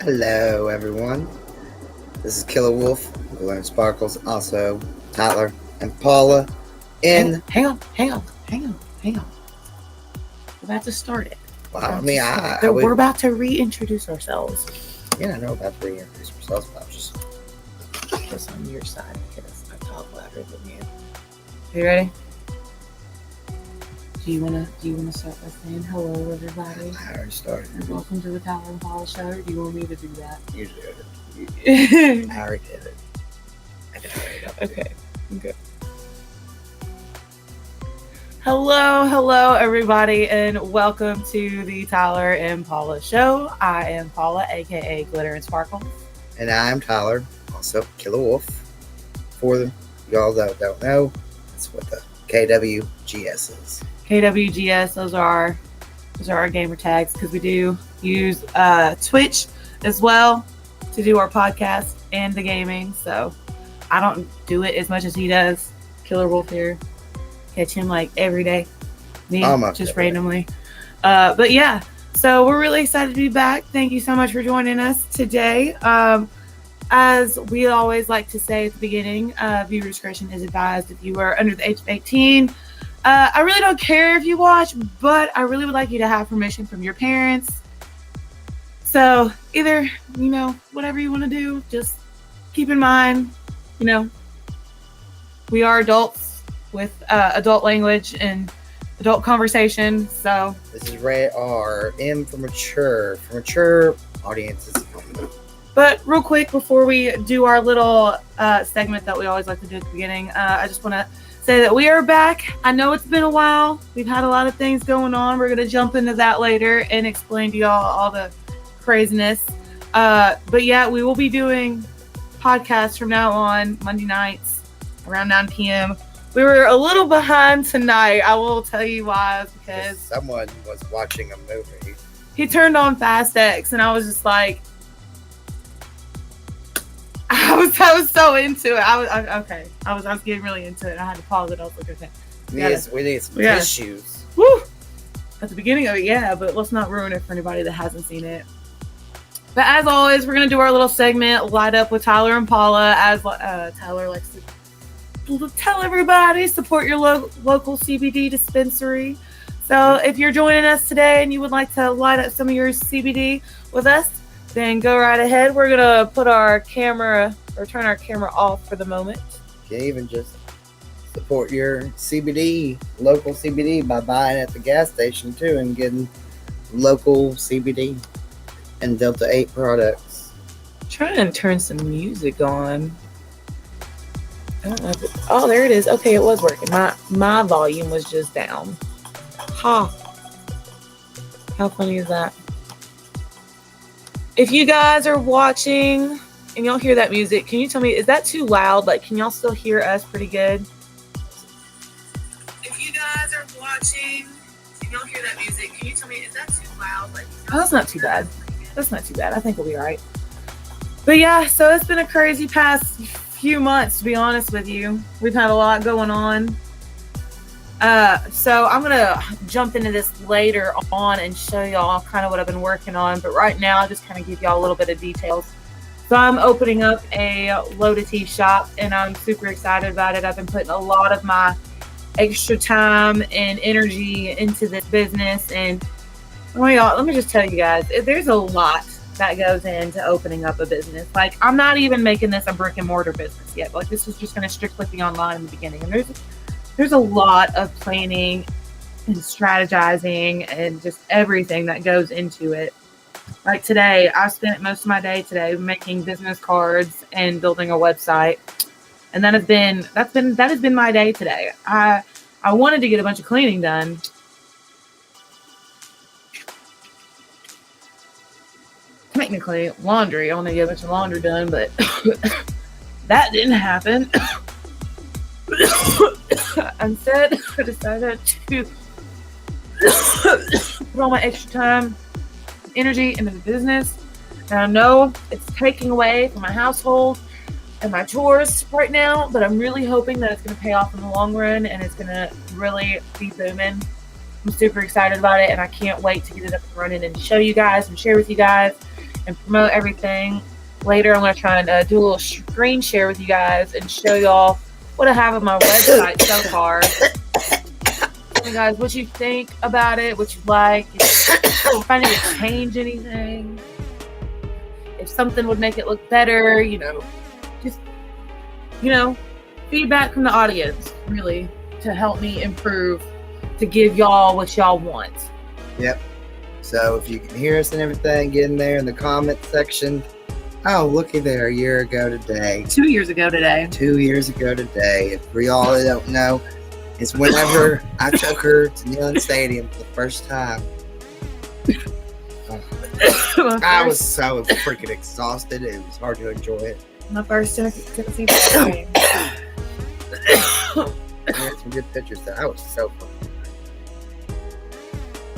Hello, everyone. This is Killer Wolf, Glitter and Sparkles, also Tyler and Paula. Hang on. We're about to start it. We're about to reintroduce ourselves. Yeah, I know about to reintroduce ourselves, but I'm just on your side because I talk louder than you. Are you ready? Do you wanna start by saying hello, everybody? I already started. And welcome to the Paula and Paula show. Or do you want me to do that? You did it. I already did it. Okay. Good. Hello, everybody, and welcome to the Tyler and Paula show. I am Paula, aka Glitter and Sparkles. And I'm Tyler, also Killer Wolf. For y'all that don't know, that's what the KWGS is. KWGS, those are our gamer tags, because we do use Twitch as well to do our podcast and the gaming. So I don't do it as much as he does. Killer Wolf here. Catch him like every day. Me, just randomly. But yeah, so we're really excited to be back. Thank you so much for joining us today. As we always like to say at the beginning, viewer discretion is advised if you are under the age of 18. I really don't care if you watch, but I really would like you to have permission from your parents. So either, whatever you want to do, just keep in mind, we are adults with adult language and adult conversation. So this is rated R, M for mature audiences. But real quick, before we do our little segment that we always like to do at the beginning, I just want to say that we are back. I know it's been a while. We've had a lot of things going on. We're going to jump into that later and explain to y'all all the craziness. But yeah, we will be doing podcasts from now on, Monday nights, around 9 p.m. We were a little behind tonight. I will tell you why. Because someone was watching a movie. He turned on Fast X, and I was just like, I was so into it. I was getting really into it. I had to pause it. I was like, okay. We need some tissues. Woo! At the beginning of it, yeah, but let's not ruin it for anybody that hasn't seen it. But as always, we're going to do our little segment, Light Up with Tyler and Paula, as Tyler likes to tell everybody, support your local CBD dispensary. So if you're joining us today and you would like to light up some of your CBD with us, then go right ahead. We're going to turn our camera off for the moment. You can even just support your CBD, local CBD, by buying at the gas station too and getting local CBD and Delta 8 products. Trying to turn some music on. I don't know oh, there it is. Okay, it was working. My volume was just down. Ha! How funny is that? If you guys are watching and y'all hear that music, can you tell me, is that too loud? Like, can y'all still hear us pretty good? If you guys are watching and y'all hear that music, can you tell me, is that too loud? Like, oh, that's not too bad. That's not too bad. I think we'll be all right. But yeah, so it's been a crazy past few months, to be honest with you. We've had a lot going on. So I'm going to jump into this later on and show y'all kind of what I've been working on. But right now, I'll just kind of give y'all a little bit of details. So I'm opening up a loaded tea shop, and I'm super excited about it. I've been putting a lot of my extra time and energy into this business. And let me just tell you guys, there's a lot that goes into opening up a business. Like, I'm not even making this a brick and mortar business yet. Like, this is just going to strictly be online in the beginning. And there's a lot of planning and strategizing and just everything that goes into it. Like today, I spent most of my day today making business cards and building a website. And that has been my day today. I wanted to get a bunch of cleaning done. Technically, laundry. I want to get a bunch of laundry done, but that didn't happen. Instead, I decided to put all my extra time, energy into the business. And I know it's taking away from my household and my chores right now, but I'm really hoping that it's going to pay off in the long run and it's going to really be booming. I'm super excited about it, and I can't wait to get it up and running and show you guys and share with you guys. and promote everything. Later, I'm going to try and do a little screen share with you guys and show y'all what I have on my website so far. Tell me, guys, what you think about it, what you like, if I need to change anything, if something would make it look better, just, feedback from the audience, really, to help me improve, to give y'all what y'all want. Yep. So if you can hear us and everything, get in there in the comment section. Oh, looky there, a year ago today. 2 years ago today. 2 years ago today. For y'all that don't know, it's whenever I took her to Neyland Stadium for the first time. I was so freaking exhausted. It was hard to enjoy it. My first Tennessee football game. I had some good pictures there. I was so fun.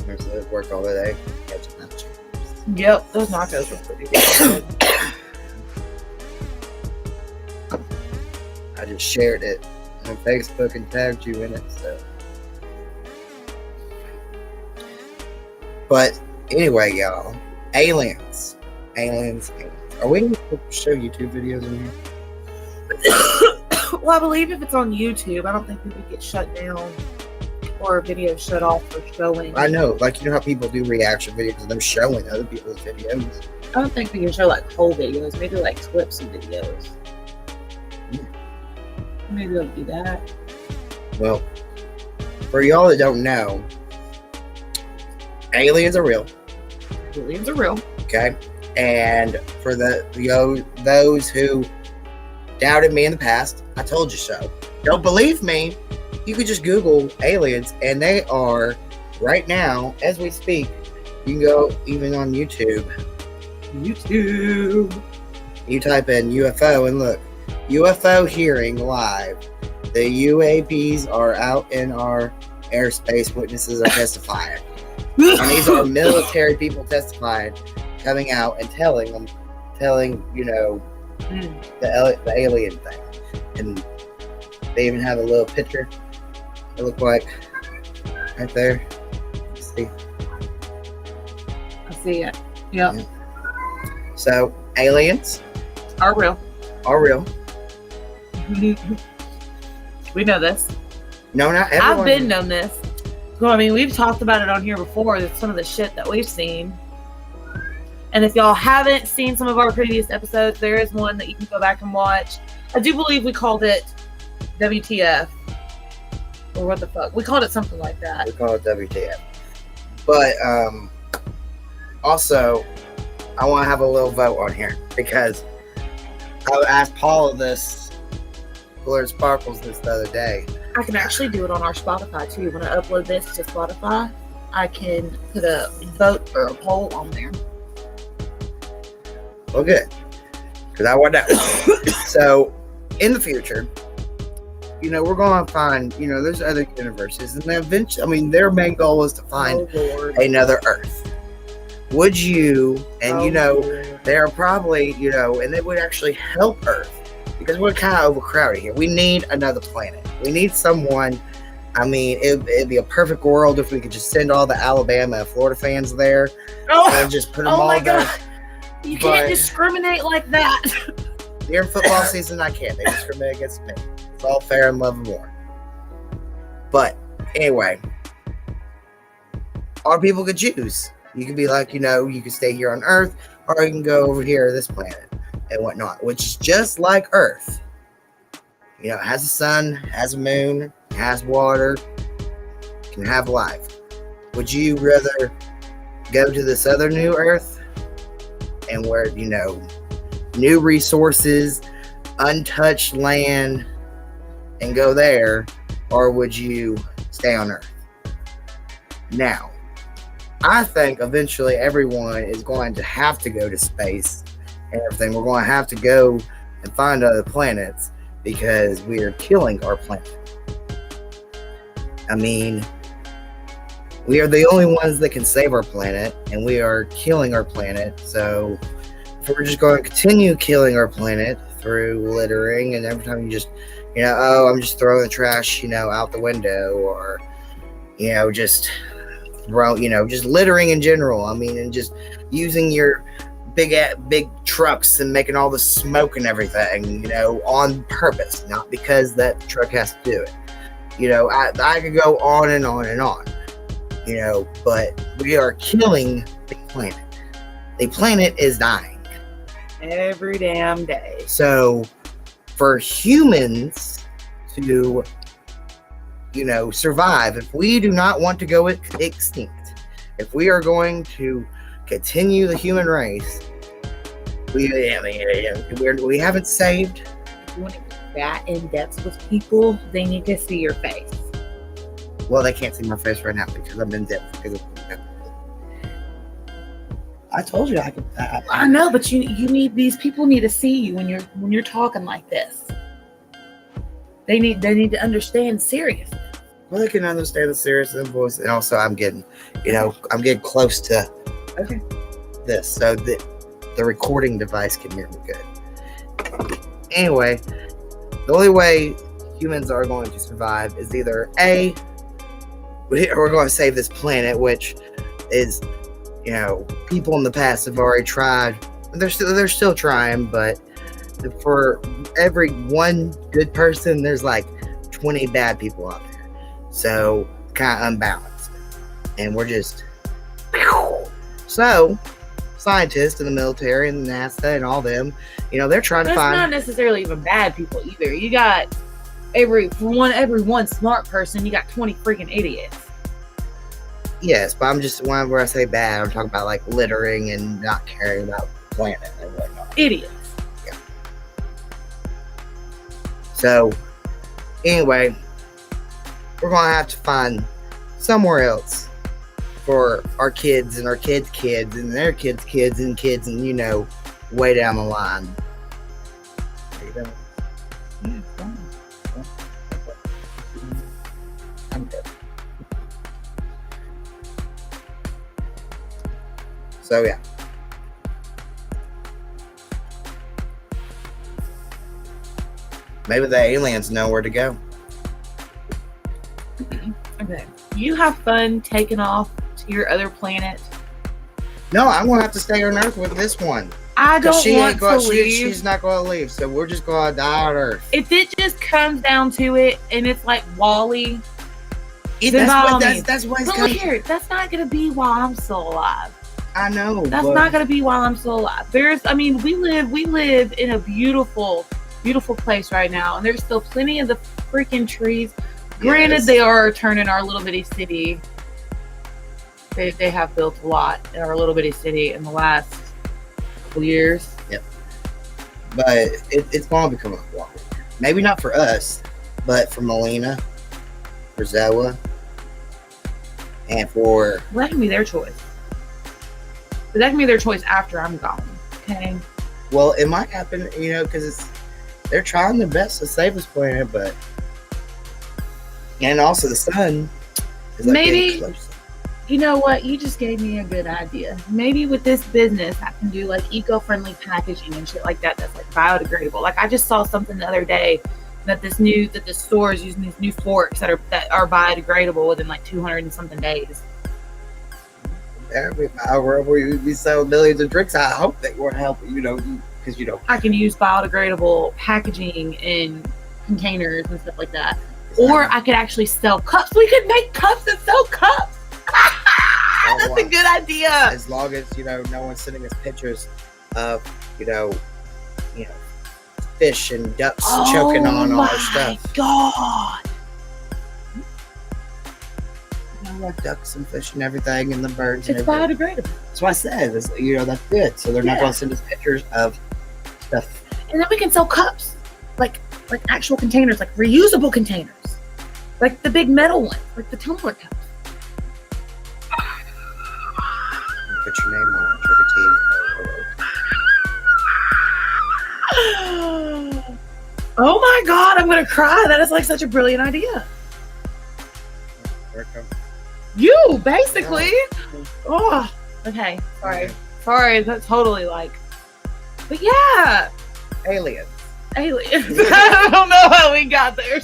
There's the work all day. Yep, those nachos were pretty good. I just shared it on Facebook and tagged you in it. So, but anyway, y'all, aliens. Are we able to show YouTube videos in here? Well, I believe if it's on YouTube, I don't think we would get shut down or a video shut off for showing. I know, like, you know how people do reaction videos of them showing other people's videos. I don't think we can show like whole videos, maybe like clips of videos. Maybe we'll do that. Well, for y'all that don't know, aliens are real. Aliens are real. Okay? And for those who doubted me in the past, I told you so. Don't believe me? You could just Google aliens, and they are, right now, as we speak, you can go even on YouTube. You type in UFO and look. UFO hearing live. The UAPs are out in our airspace. Witnesses are testifying. And these are military people testifying, coming out and telling, the alien thing. And they even have a little picture. It looked like right there. Let's see. I see it. Yep. Yeah. So, aliens are real. We know this. No, not everyone. I've been known this. Well, I mean, we've talked about it on here before. That's some of the shit that we've seen. And if y'all haven't seen some of our previous episodes, there is one that you can go back and watch. I do believe we called it WTF. Or what the fuck. We called it something like that. We call it WTF. But also, I want to have a little vote on here because I asked Paula this, Blurred Sparkles, this the other day. I can actually do it on our Spotify too. When I upload this to Spotify, I can put a vote or a poll on there. Well, good. Because I want to know. So, in the future, we're going to find, there's other universes. And eventually, their main goal is to find another Earth. Would you, and they're probably, and it would actually help Earth. Because we're kind of overcrowded here. We need another planet. We need someone. It'd be a perfect world if we could just send all the Alabama and Florida fans there and just put them all there. God. You can't discriminate like that. During football season, I can't. They discriminate against me. It's all fair and love and war. But anyway, our people could choose. You could be like, you can stay here on Earth, or you can go over here to this planet and whatnot, which is just like Earth. It has a sun, has a moon, has water, can have life. Would you rather go to this other new Earth and where, new resources, untouched land, and go there, or would you stay on Earth? Now, I think eventually everyone is going to have to go to space and everything. We're going to have to go and find other planets because we are killing our planet. We are the only ones that can save our planet, and we are killing our planet. So if we're just going to continue killing our planet through littering, and every time you just, I'm just throwing the trash, out the window, or, just littering in general. And just using your big trucks and making all the smoke and everything, on purpose, not because that truck has to do it. I could go on and on and on, but we are killing the planet. The planet is dying. Every damn day. So for humans to, survive, if we do not want to go extinct, if we are going to continue the human race, we haven't saved. If you want to get that in depth with people, they need to see your face. Well, they can't see my face right now because I'm in depth. I told you I could. I know, but you need, these people need to see you when you're talking like this. They need to understand seriousness. Well, they can understand the seriousness of the voice, and also I'm getting close to this, so the recording device can hear me good. Anyway, the only way humans are going to survive is either A, we're going to save this planet, which is, people in the past have already tried. They're still trying, but for every one good person, there's like 20 bad people out there. So kind of unbalanced, and we're just so scientists in the military and NASA and all them, they're trying to find. That's not necessarily even bad people either. You got every one smart person, you got 20 freaking idiots. Yes, but I'm just, whenever I say bad, I'm talking about like littering and not caring about the planet and whatnot. Idiots. Yeah. So anyway, we're gonna have to find somewhere else for our kids and our kids' kids and their kids' kids and kids, and way down the line. There you go. Yeah, I'm good. So yeah. Maybe the aliens know where to go. Okay. You have fun taking off to your other planet. No, I'm gonna have to stay on Earth with this one. I don't want to leave. She's not gonna leave, so we're just gonna die on Earth. If it just comes down to it, and it's like Wall-E, that's what it's but look here, that's not gonna be while I'm still alive. I know. That's not gonna be while I'm still alive. We live in a beautiful place right now, and there's still plenty of the freaking trees. Granted, they are turning our little bitty city. They have built a lot in our little bitty city in the last couple years. Yep. But it's going to become a walk. Maybe not for us, but for Melina, for Zoa, and for... Well, that can be their choice. But that can be their choice after I'm gone. Okay? Well, it might happen, because they're trying their best to save this planet, but... And also the sun is maybe, closer. You know what? You just gave me a good idea. Maybe with this business, I can do like eco-friendly packaging and shit like that. That's like biodegradable. Like I just saw something the other day that the store is using these new forks that are biodegradable within like 200 and something days. We sell millions of drinks. I hope that will help. Because I can use biodegradable packaging in containers and stuff like that. Or I could actually sell cups. We could make cups and sell cups. That's a good idea. As long as no one's sending us pictures of fish and ducks choking on all our stuff. Oh my god! Like ducks and fish and everything, and the birds. It's biodegradable. That's what I said. That's good. So they're not going to send us pictures of stuff. And then we can sell cups, like actual containers, like reusable containers. Like the big metal ones, like the tumbler cups. Put your name on it. Oh my god, I'm gonna cry. That is like such a brilliant idea. You, basically. Oh, okay. Sorry, that's totally like. But yeah. Aliens. I don't know how we got there.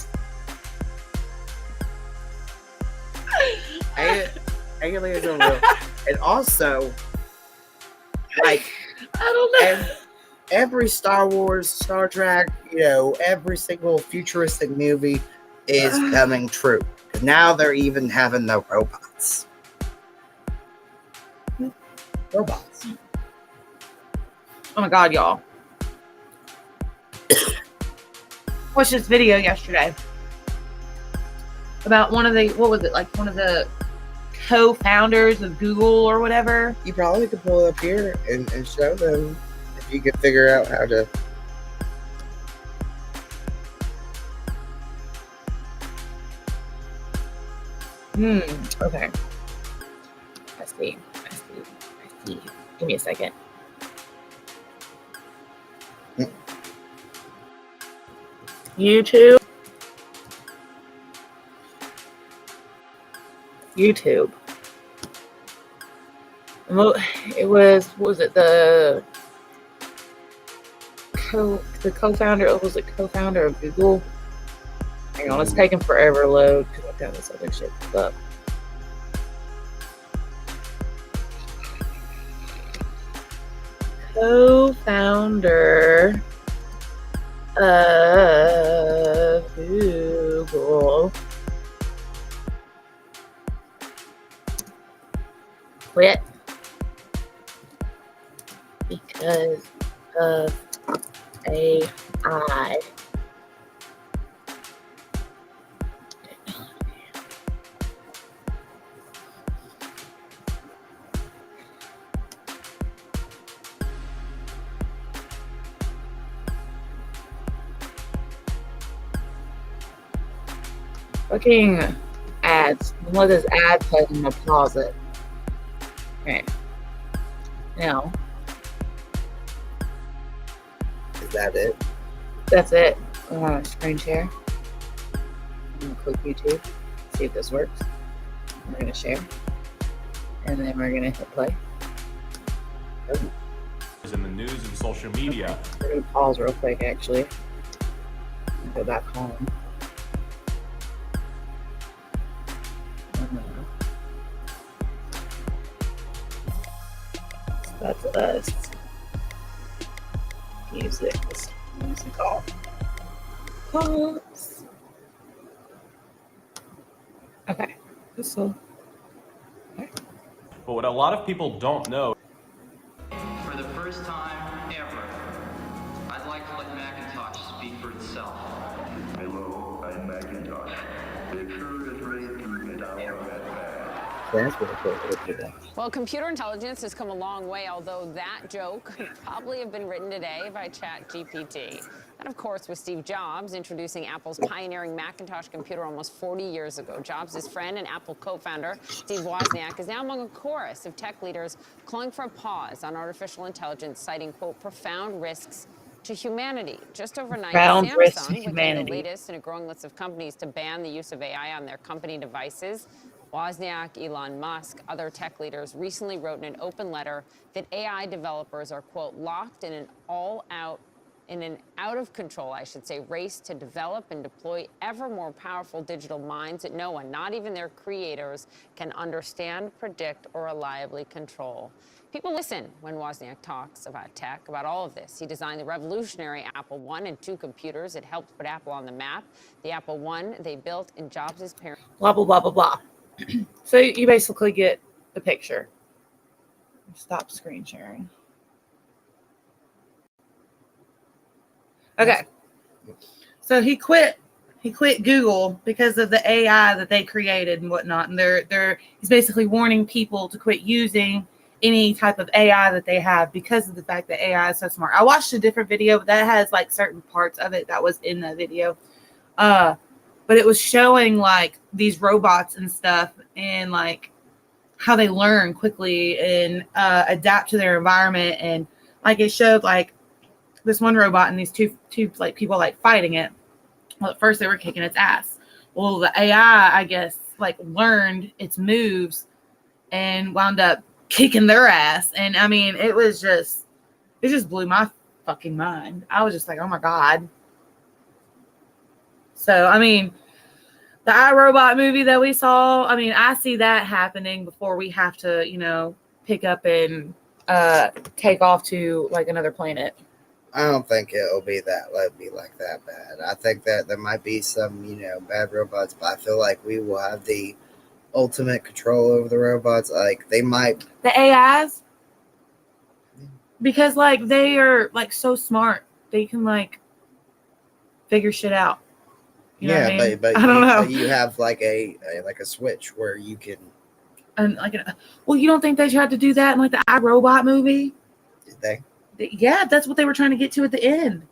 Aliens are real. And also, like, don't know. And every Star Wars, Star Trek, every single futuristic movie is coming true. Now they're even having the robots. Robots. Oh my God, y'all. Watched this video yesterday about one of the co-founders of Google or whatever. You probably could pull it up here and show them if you could figure out how to. Okay. I see. Give me a second. YouTube. It was, what was it? The co-founder, was it co-founder of Google? Hang on, it's taking forever to load because I've got this other shit pulled up. Co-founder of Google quit because of AI. Fucking ads. What does ads have in my closet? Okay. Now. Is that it? That's it. Screen share. I'm gonna click YouTube. See if this works. We're gonna share. And then we're gonna hit play. In the news and social media. We're gonna pause real quick actually. Go back home. So that's us. Music off. Pause. Okay. So. Okay. But what a lot of people don't know. For the first time ever, I'd like to let Macintosh speak for itself. Hello, I'm Macintosh. It sure is ready to get out of that bag. That's what it. Well, computer intelligence has come a long way, although that joke could probably have been written today by ChatGPT. And of course, with Steve Jobs introducing Apple's pioneering Macintosh computer almost 40 years ago. Jobs' friend and Apple co-founder Steve Wozniak is now among a chorus of tech leaders calling for a pause on artificial intelligence, citing, quote, profound risks to humanity. Just overnight, Samsung became the latest in a growing list of companies to ban the use of AI on their company devices. Wozniak, Elon Musk, other tech leaders recently wrote in an open letter that AI developers are, quote, locked in an out of control, race to develop and deploy ever more powerful digital minds that no one, not even their creators, can understand, predict, or reliably control. People listen when Wozniak talks about tech, about all of this. He designed the revolutionary Apple I and II computers that helped put Apple on the map. The Apple I they built in Jobs' parents. Blah, blah, blah, blah, blah. So you basically get the picture. Stop screen sharing. Okay. So he quit Google because of the AI that they created and whatnot. And he's basically warning people to quit using any type of AI that they have because of the fact that AI is so smart. I watched a different video, but that has like certain parts of it that was in the video. But it was showing like these robots and stuff and like how they learn quickly and adapt to their environment. And like it showed like this one robot and these two like people like fighting it. Well, at first they were kicking its ass. Well, the AI, I guess, like learned its moves and wound up kicking their ass. And I mean, it just blew my fucking mind. I was just like, oh my God. So, I mean, the iRobot movie that we saw, I mean, I see that happening before we have to, pick up and take off to like another planet. I don't think it'll be like that bad. I think that there might be some, bad robots, but I feel like we will have the ultimate control over the robots. Like they might The AIs, because like they are like so smart, they can like figure shit out. You know what I mean? but I don't know. but you have like a switch where you can. And like, well, you don't think they tried to do that in like the iRobot movie? Did they? Yeah, that's what they were trying to get to at the end.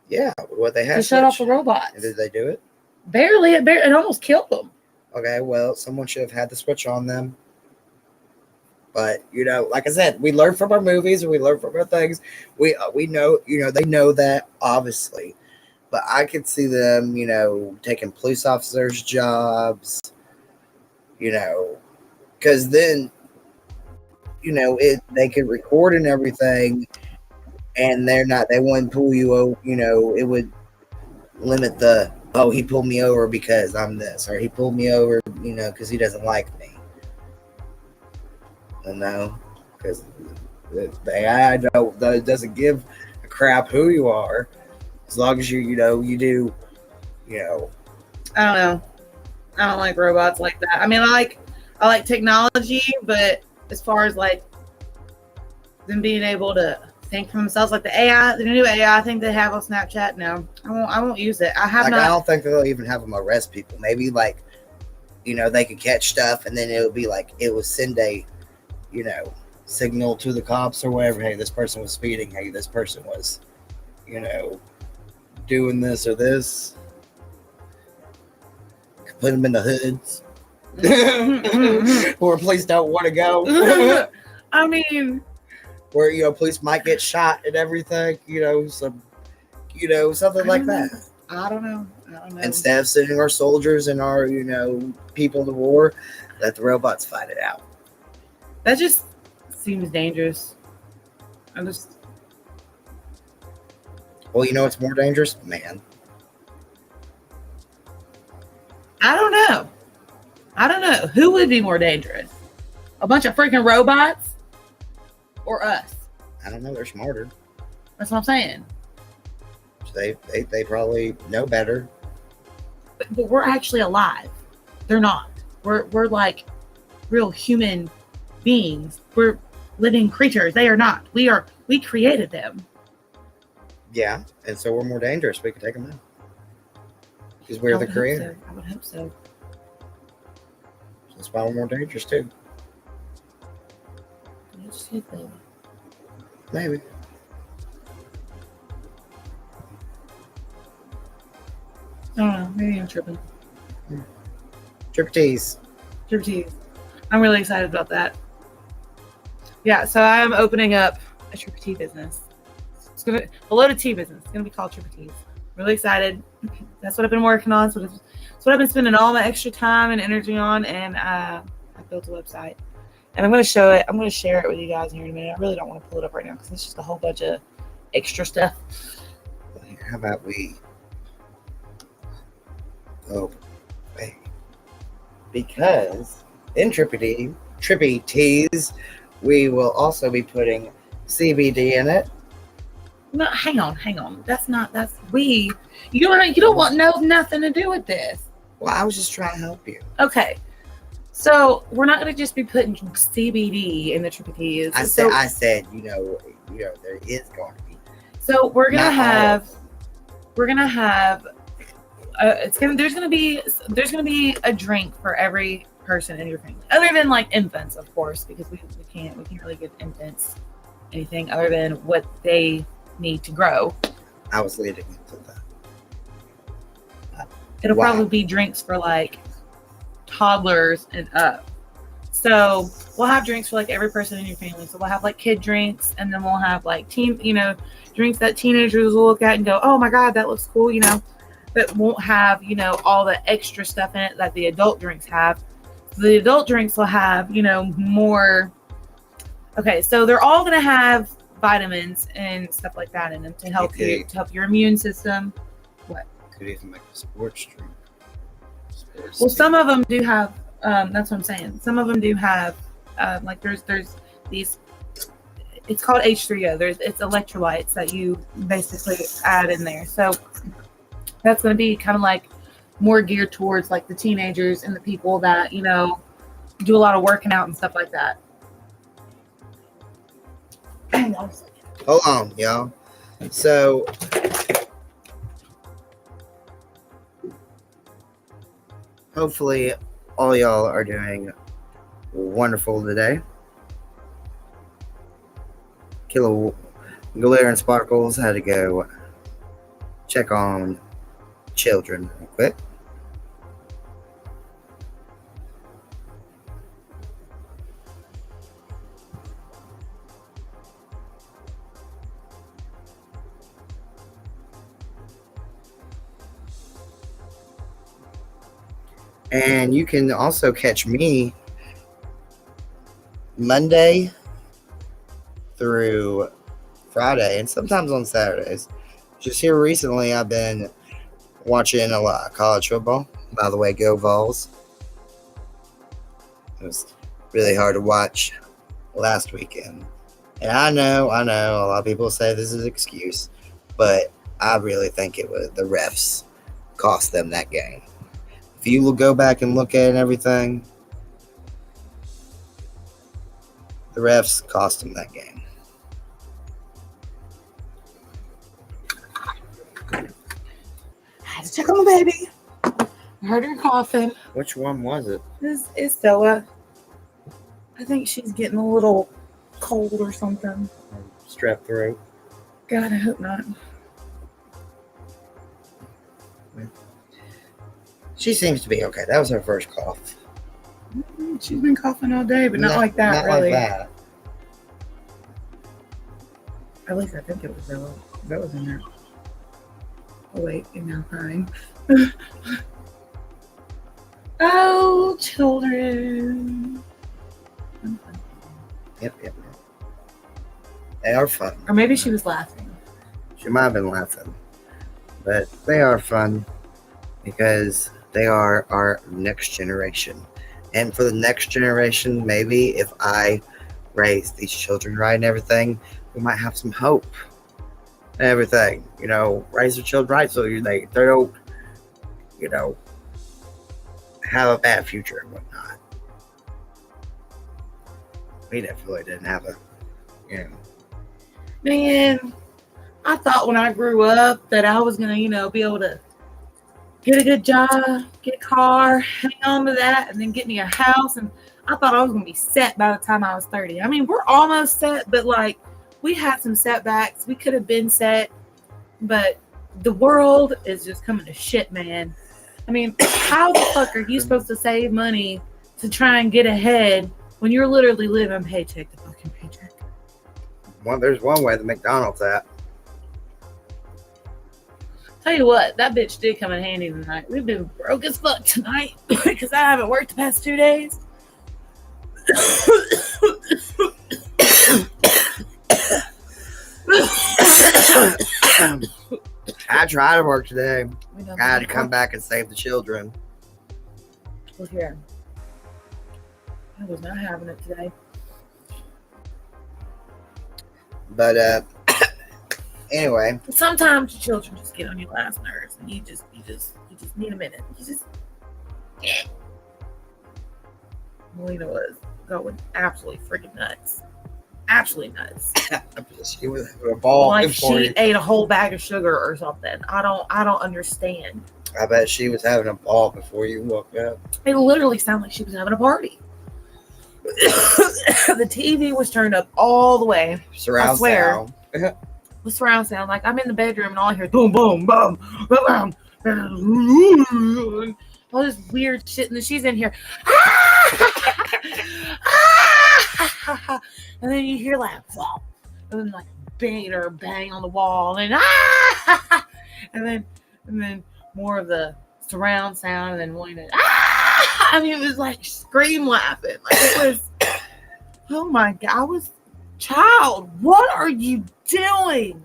Yeah, what they had To shut off the robots. Did they do it? Barely. It almost killed them. Okay, well, someone should have had the switch on them. But like I said, we learn from our movies and we learn from our things. We know, they know that obviously, but I could see them, taking police officers' jobs, because then, they could record and everything, and they wouldn't pull you over. It would limit the, oh, he pulled me over because I'm this, or he pulled me over, because he doesn't like me. Because the AI doesn't give a crap who you are, as long as you do. I don't know. I don't like robots like that. I mean, I like technology, but as far as like them being able to think for themselves, like the new AI I think they have on Snapchat, no, I won't use it. I don't think they'll even have them arrest people. Maybe like, they could catch stuff, and then it would be like it would send a, signal to the cops or whatever. Hey, this person was speeding. Hey, this person was, doing this or this. Put them in the hoods. Where police don't want to go. I mean, where police might get shot and everything. Something like that. I don't know. Instead of sending our soldiers and our people to war, let the robots fight it out. That just seems dangerous. Well, it's more dangerous, man. I don't know. Who would be more dangerous? A bunch of freaking robots or us? I don't know. They're smarter. That's what I'm saying. So they probably know better. But we're actually alive. They're not. We're like real human beings. We're living creatures. They are not. We created them. Yeah, and so we're more dangerous. We can take them out. Because we're the creator. I would hope so. That's why we're more dangerous too. Maybe. I don't know. Maybe I'm tripping. Triple-T's. I'm really excited about that. Yeah, so I'm opening up a Triple-T business. It's gonna a loaded tea business. It's gonna be called Triple-T's. Really excited. That's what I've been working on. So that's what I've been spending all my extra time and energy on. And I built a website. And I'm going to show it. I'm going to share it with you guys here in a minute. I really don't want to pull it up right now because it's just a whole bunch of extra stuff. How about we? Oh, wait. Because in Trippy-T's, we will also be putting CBD in it. No, hang on. You don't want nothing to do with this. Well, I was just trying to help you. Okay. So we're not going to just be putting CBD in the Trippy-T's. I said, there is going to be. So we're going to have there's going to be a drink for every person in your family, other than like infants, of course, because we can't really give infants anything other than what they need to grow. I was leading into that. It'll probably be drinks for like toddlers and up. So we'll have drinks for like every person in your family. So we'll have like kid drinks, and then we'll have like drinks that teenagers will look at and go, oh my God, that looks cool, but won't have, all the extra stuff in it that the adult drinks have. The adult drinks will have, more. Okay, so they're all going to have vitamins and stuff like that in them to help to help your immune system. What? Could even make a sports drink. Well, some of them do have. That's what I'm saying. Some of them do have. Like there's these it's called H3O. It's electrolytes that you basically add in there. So that's going to be kind of like more geared towards like the teenagers and the people that, you know, do a lot of working out and stuff like that. Hang on a second. Hold on, y'all. So, hopefully, all y'all are doing wonderful today. Kilo Glare and Sparkles had to go check on children real quick. And you can also catch me Monday through Friday and sometimes on Saturdays. Just here recently, I've been watching a lot of college football. By the way, go Vols. It was really hard to watch last weekend. And I know, a lot of people say this is an excuse, but I really think it was the refs cost them that game. If you will go back and look at it and everything, the refs cost them that game. I had to check on the baby. I heard her coughing. Which one was it? This is Stella. I think she's getting a little cold or something. Strep throat. God, I hope not. She seems to be okay. That was her first cough. She's been coughing all day, but not like that, not really. Like that. At least I think it was Bella. That was in there. Oh, wait, you're now crying. Oh, children. Yep. They are fun. Or maybe she was laughing. She might have been laughing. But they are fun because they are our next generation. And for the next generation, maybe if I raise these children right and everything, we might have some hope and everything. You know, raise their children right so they don't, you know, have a bad future and whatnot. We definitely didn't have a, you know. Man, I thought when I grew up that I was going to, you know, be able to get a good job, get a car, hang on to that, and then get me a house. And I thought I was going to be set by the time I was 30. I mean, we're almost set, but like we had some setbacks. We could have been set, but the world is just coming to shit, man. I mean, how the fuck are you supposed to save money to try and get ahead when you're literally living paycheck to fucking paycheck? Well, there's one way the McDonald's at. Tell you what, that bitch did come in handy tonight. We've been broke as fuck tonight because I haven't worked the past 2 days. I tried to work today. We don't I had to have come work. back and save the children. Look here. I was not having it today. But anyway, Sometimes your children just get on your last nerves, and you just need a minute. Melina was going absolutely freaking nuts. Absolutely nuts. she was having a ball. Like before she you- ate a whole bag of sugar or something. I don't understand. I bet she was having a ball before you woke up. It literally sounded like she was having a party. The TV was turned up all the way. Surround I swear. sound. With surround sound, like I'm in the bedroom and all I hear is boom, boom, boom, boom, boom, all this weird shit, and then she's in here, and then you hear like, whoa, and then like bang or bang on the wall, and and then more of the surround sound, and then one, I mean, it was like scream laughing, like it was. Oh my God, I was. Child, what are you doing?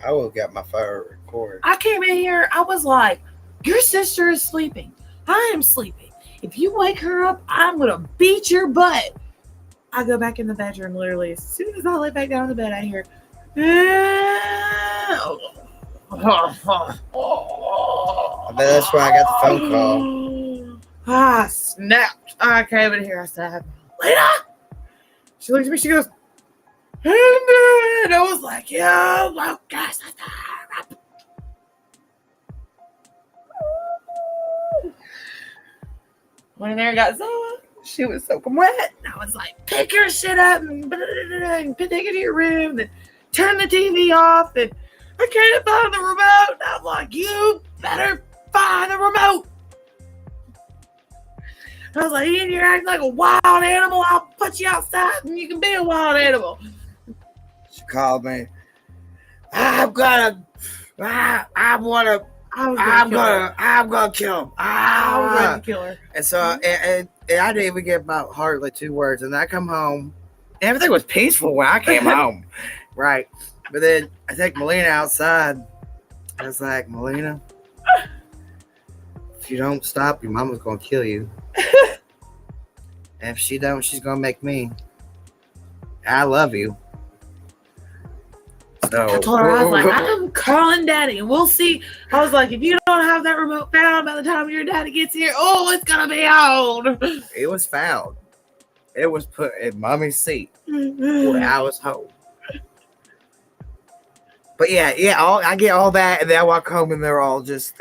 I woke up my phone to record. I came in here, I was like, your sister is sleeping. I am sleeping. If you wake her up, I'm going to beat your butt. I go back in the bedroom. Literally, as soon as I lay back down in the bed, I hear. I bet that's why I got the phone call. I snapped. I came in here. I said, Lena. She looks at me. She goes, and I was like, yo, Lucas. Went in there and got Zoa. She was soaking wet. And I was like, pick your shit up and take it to your room and turn the TV off. And I can't find the remote. And I'm like, you better find the remote. I was like, Ian, you're acting like a wild animal. I'll put you outside and you can be a wild animal. She called me. I'm gonna kill him. I was ready to kill her. And so, and I didn't even get about hardly 2 words. And I come home. Everything was peaceful when I came home. Right. But then I take Melina outside. I was like, Melina, if you don't stop, your mama's going to kill you. And if she don't, she's going to make me. I love you. So I told her, I was like, I'm calling daddy and we'll see. I was like, if you don't have that remote found by the time your daddy gets here, it's going to be on. It was found. It was put in mommy's seat when I was home. But yeah, I get all that, and then I walk home, and they're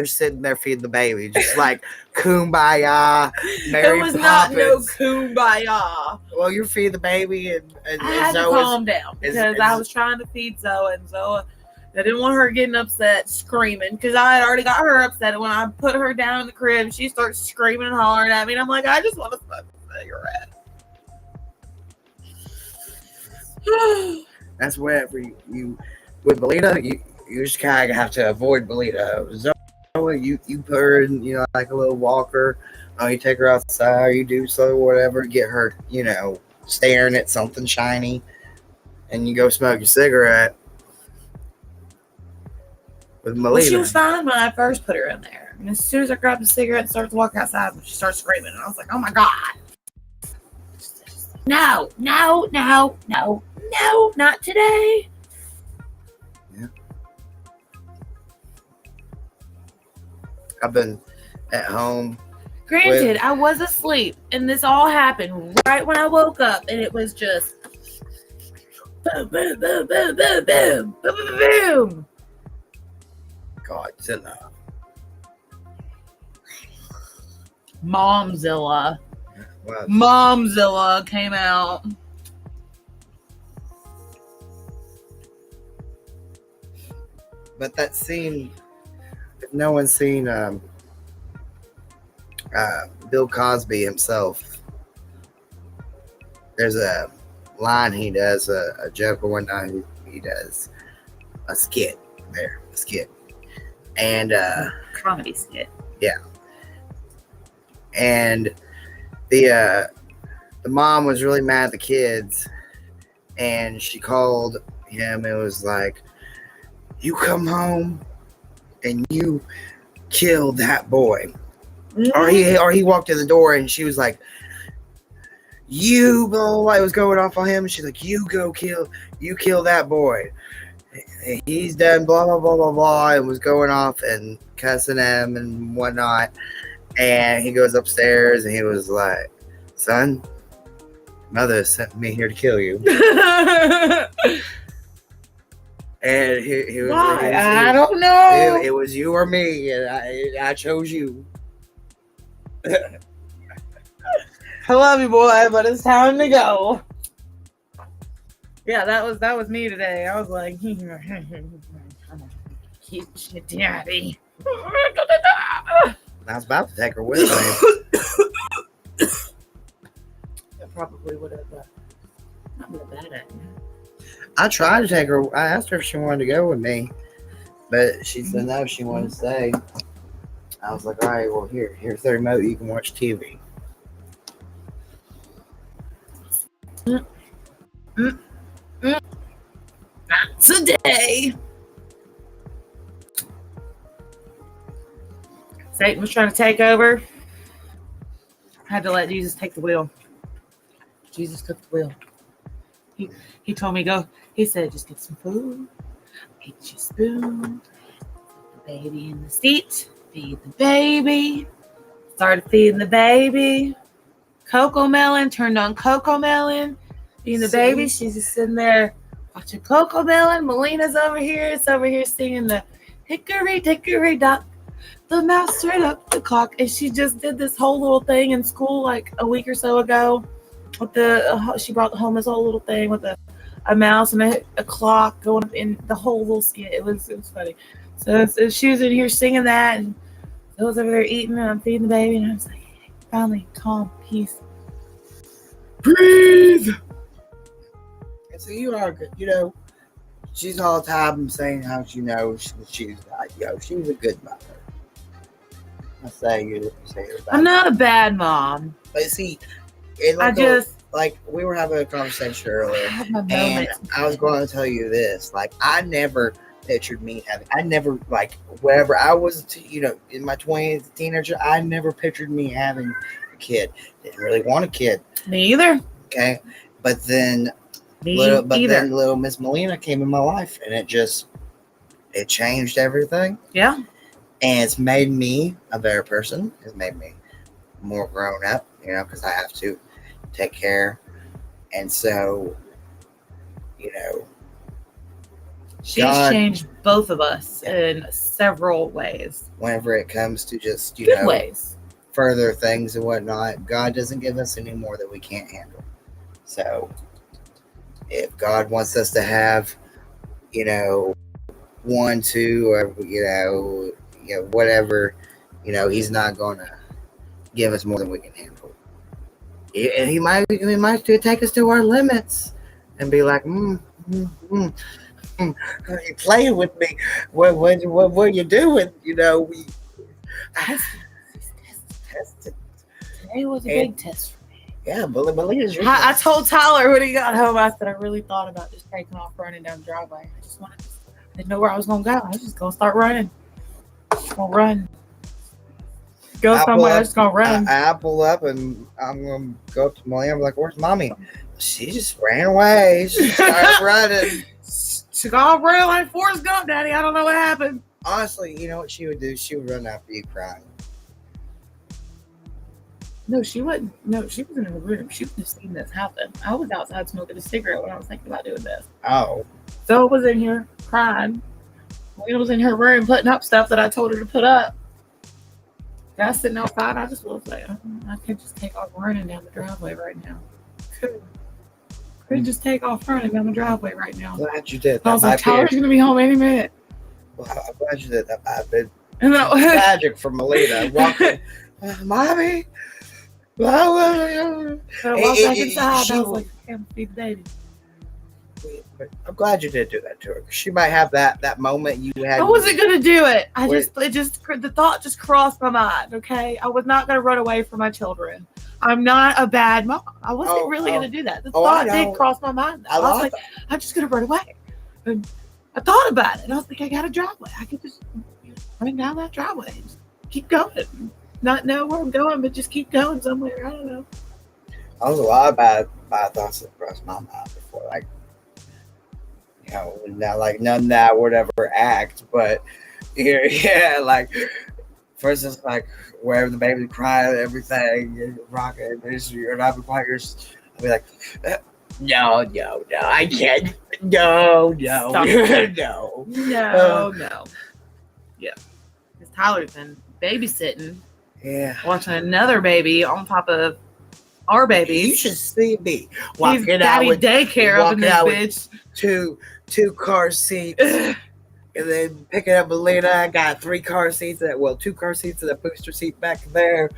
sitting there feeding the baby, just like kumbaya, Mary It was Poppins. not no kumbaya. Well, you feed the baby, and I had to calm down because I was trying to feed Zoa, and Zoa, I didn't want her getting upset, screaming, because I had already got her upset. And when I put her down in the crib, she starts screaming and hollering at me, and I'm like, I just want to smoke a cigarette. That's whenever you with Belita, you just kind of have to avoid Belita. Zoa, you put her in, like a little walker. You take her outside, you do so whatever, get her, staring at something shiny, and you go smoke a cigarette. With Melina. Well, she was fine when I first put her in there. And as soon as I grabbed the cigarette and started to walk outside, she started screaming. And I was like, oh my God. No, not today. Yeah. I've been at home. Granted, I was asleep, and this all happened right when I woke up, and it was just boom, boom, boom, boom, boom, boom, boom, boom, boom. God, it's enough. Momzilla. Well, Momzilla came out. but that scene, if no one's seen Bill Cosby himself, there's a line he does, a joke one night he does a skit. And Comedy skit. yeah. And the mom was really mad at the kids, and she called him and was like, you come home and you kill that boy. Mm-hmm. Or he walked in the door and she was like, you blah, blah, blah. It was going off on him. She's like, you kill that boy. He's done blah blah blah blah blah, and was going off and cussing him and whatnot. And he goes upstairs and he was like, son, mother sent me here to kill you. And he was why? like, I don't know. It was you or me, and I chose you. I love you, boy, but it's time to go. Yeah, that was me today. I was like, get your daddy. I was about to take her with me. I probably would have not been a bad idea. I tried to take her. I asked her if she wanted to go with me, but she said no, she wanted to stay. I was like, all right, well, here's the remote. You can watch TV. Not today. Satan was trying to take over. I had to let Jesus take the wheel. Jesus cooked the wheel. He told me go. He said, just get some food, get your spoon, put the baby in the seat, feed the baby. Started feeding the baby. Cocoa Melon, turned on Cocoa Melon, feeding the baby. She's just sitting there watching Cocoa Melon. Melina's over here. It's over here singing the hickory dickory dock. The mouse straight up the clock. And she just did this whole little thing in school like a week or so ago. With she brought home this whole little thing with a mouse and a clock going up in the whole little skit. It was funny. So she was in here singing that, and I was over there eating, and I'm feeding the baby, and I was like, hey, finally, calm, peace. Breathe. And so you are good. She's all the time saying how she's she's a good mother. I say you're bad. I'm not a bad mom. But see, like we were having a conversation earlier, and I was going to tell you this. Like, I never pictured me having. I never wherever I was, in my 20s, teenager. I never pictured me having a kid. Didn't really want a kid. Me either. Okay, but then little Miss Melina came in my life, and it changed everything. Yeah, and it's made me a better person. It's made me more grown up. Because I have to take care. And so, she's changed both of us in several ways. Whenever it comes to just, good ways, further things and whatnot, God doesn't give us any more that we can't handle. So, if God wants us to have, 1, 2, or, whatever, He's not going to give us more than we can handle. And he might take us to our limits and be like, you playing with me. What are you doing? We tested. Today was a big test for me. Yeah, Melina's your I told Tyler when he got home, I said I really thought about just taking off running down the driveway. I didn't know where I was going to go. I was just going to start running. Just going to run. Go somewhere, I'm just gonna run. I pull up and I'm gonna go up to Melina. I'm like, "Where's mommy?" She just ran away. She started running. She got ran like Forrest Gump, Daddy. I don't know what happened. Honestly, you know what she would do? She would run after you crying. No, she wouldn't. No, she was in her room. She would have seen this happen. I was outside smoking a cigarette when I was thinking about doing this. Oh. Zoe was in here crying. Melina was in her room putting up stuff that I told her to put up. I was sitting outside. I just was like, I could just take off running down the driveway right now. Could just take off running down the driveway right now. Glad you did. I was like, Tyler's going to be home any minute. Well, I'm glad you did that. I've been magic for Melina. Walking, mommy. I walked back inside. I was like, I can't feed the baby. I'm glad you did do that to her. She might have that moment you had. I wasn't gonna do it. The thought just crossed my mind. Okay, I was not gonna run away from my children. I'm not a bad mom. I wasn't really gonna do that. The thought did cross my mind. I was like, I'm just gonna run away. And I thought about it. And I was like, I got a driveway. I could just run down that driveway. Just keep going. Not know where I'm going, but just keep going somewhere. I don't know. I was a lot of bad thoughts that crossed my mind before, like. Not like none of that would ever act, but like first it's like wherever the baby crying, everything, rocking, you're not required. I'll be like, no, I can't, no. Yeah, because Tyler's been babysitting, watching another baby on top of our baby. You should see me walking He's out with daycare up in this bitch. Two car seats, and then picking up Melina. I got 3 car seats. 2 car seats and a booster seat back there.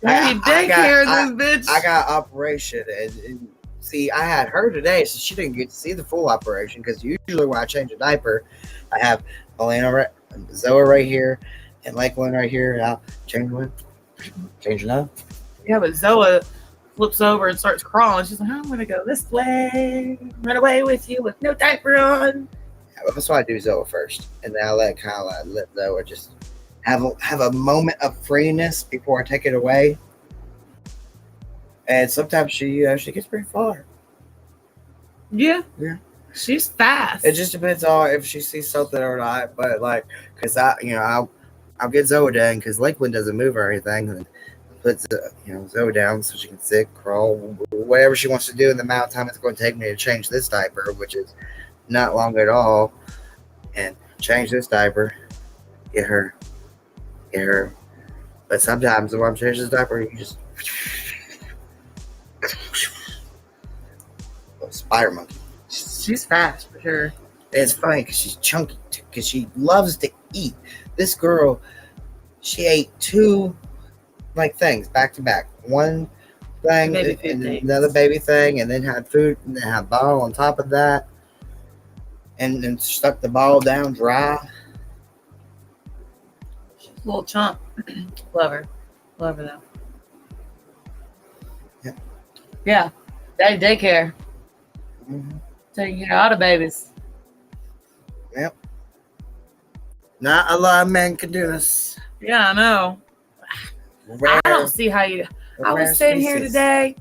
Daycare, this bitch. I got operation, and see, I had her today, so she didn't get to see the full operation because usually when I change a diaper, I have Melina, Zoe right here, and Lakeland right here, and I'll change it up. Yeah, but Zoe flips over and starts crawling. She's like, I'm going to go this way, run away with you with no diaper on. Yeah, that's why I do Zoe first. And then I let Zoe just have a moment of freeness before I take it away. And sometimes she gets pretty far. Yeah. Yeah. She's fast. It just depends on if she sees something or not. But like, cause I'll get Zoe done because Lakeland doesn't move or anything, and puts Zoe down so she can sit, crawl, whatever she wants to do in the amount of time it's going to take me to change this diaper, which is not long at all, and change this diaper, get her. But sometimes when I'm changing this diaper, you just little spider monkey. She's fast for sure. And it's funny because she's chunky, because she loves to eat. This girl, she ate two things back to back. One thing and another baby thing, and then had food, and then had bottle on top of that, and then stuck the bottle down dry. Little chump. Love her though. Yep. Yeah. Daddy daycare. Mm-hmm. Taking care of all the babies. Yep. Not a lot of men can do this. Yeah, I know. Rare, I don't see how you. I was sitting here species. today,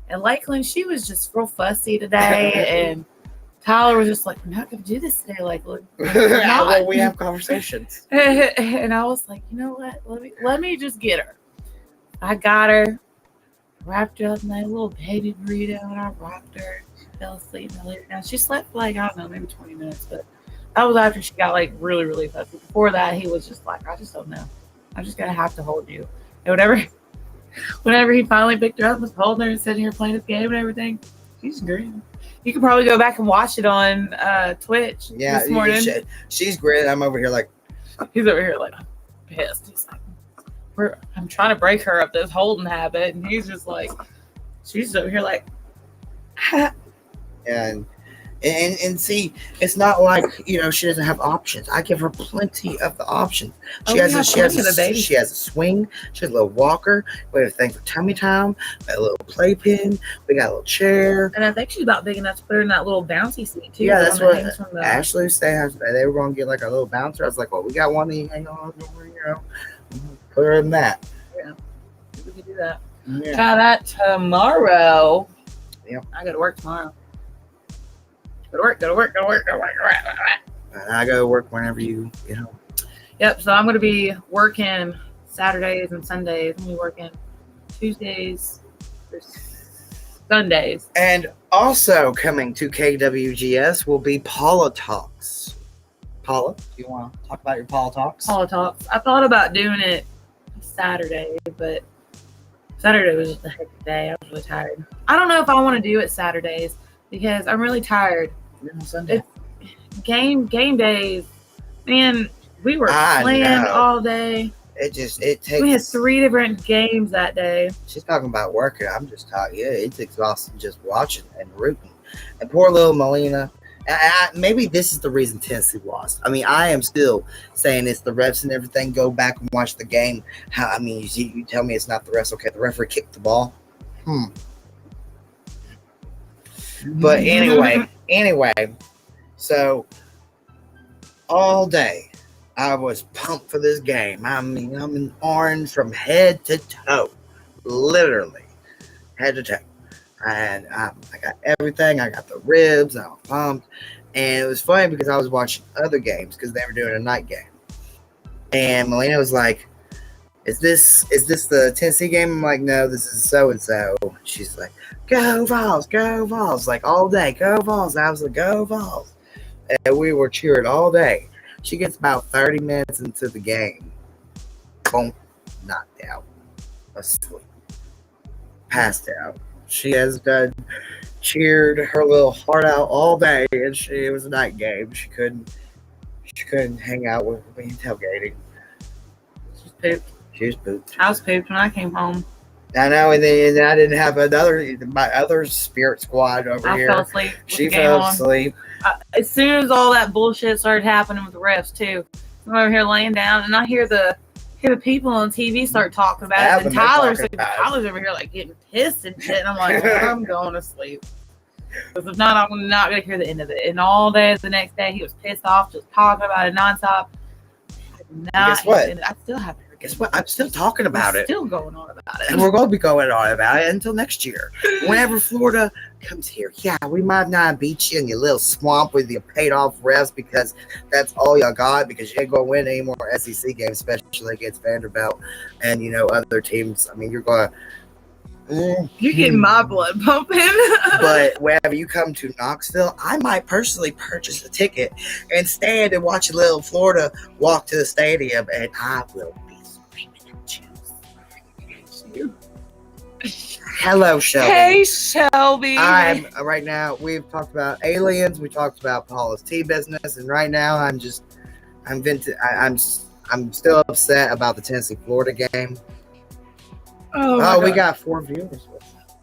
and Lakeland, she was just real fussy today, and Tyler was just like, "I'm not going to do this today." Like, look, well, we have conversations. and I was like, you know what? Let me just get her. I got her, wrapped her up in that little baby burrito, and I rocked her. She fell asleep, and I laid her down. She slept for I don't know, maybe 20 minutes, but that was after she got really, really fussy. Before that, he was just like, I just don't know. I'm just gonna have to hold you. And whenever he finally picked her up, was holding her and sitting here playing his game and everything, she's great. You could probably go back and watch it on Twitch this morning. She's great. I'm over here like, he's over here like pissed. He's like, I'm trying to break her of this holding habit, and he's just like, she's over here like, and see, it's not like she doesn't have options. I give her plenty of the options. She has a swing. She has a little walker. We have a thing for tummy time. We got a little playpen. We got a little chair. And I think she's about big enough to put her in that little bouncy seat too. Yeah, that's what Ashley said. They were going to get like a little bouncer. I was like, well, we got one that you hang on over, put her in that. Yeah, we could do that. Yeah. Try that tomorrow. Yep. I got to work tomorrow. Go to work. And I go to work whenever you get home. Yep, so I'm going to be working Saturdays and Sundays. I'm going to be working Tuesdays, Sundays. And also coming to KWGS will be Paula Talks. Paula, do you want to talk about your Paula Talks? Paula Talks. I thought about doing it Saturday, but Saturday was just a hectic day. I was really tired. I don't know if I want to do it Saturdays because I'm really tired. Sunday. Game days, man. We were playing all day. It takes. We had 3 different games that day. She's talking about working. I'm just talking. Yeah, it's exhausting just watching and rooting. And poor little Melina. Maybe this is the reason Tennessee lost. I mean, I am still saying it's the refs and everything. Go back and watch the game. You tell me it's not the refs. Okay, the referee kicked the ball. But anyway, so all day I was pumped for this game. I mean, I'm in orange from head to toe, literally head to toe. And I got everything. I got the ribs. I was pumped. And it was funny because I was watching other games because they were doing a night game. And Melina was like, Is this the Tennessee game? I'm like, no, this is so-and-so. She's like, go Vols, go Vols. Like all day, go Vols. I was like, go Vols. And we were cheering all day. She gets about 30 minutes into the game. Boom, knocked out. Asleep. Passed out. She has cheered her little heart out all day, and it was a night game. She couldn't hang out with me tailgating. She's pooped. She was pooped. I was pooped when I came home. I know, and then I didn't have my other spirit squad over here. I fell asleep. She fell asleep. As soon as all that bullshit started happening with the refs too, I'm over here laying down, and I hear the people on TV start talking about it. And Tyler's over here like getting pissed and shit. And I'm like, I'm going to sleep. Because if not, I'm not going to hear the end of it. And all day the next day, he was pissed off, just talking about it nonstop. Guess what? I still haven't heard guess what? I'm still talking about it. Still going on about And it. we're going to be going on about it until next year. Whenever Florida comes here, yeah, we might not beat you in your little swamp with your paid off refs because that's all y'all got because you ain't going to win any more SEC games, especially against Vanderbilt and, other teams. I mean, you're going to. You're getting my blood pumping. But whenever you come to Knoxville, I might personally purchase a ticket and stand and watch a little Florida walk to the stadium, and I will be screaming at you. Hello, Shelby. Hey, Shelby. I'm right now. We've talked about aliens. We talked about Paula's tea business, and right now I'm still upset about the Tennessee-Florida game. Oh, we got 4 viewers with us.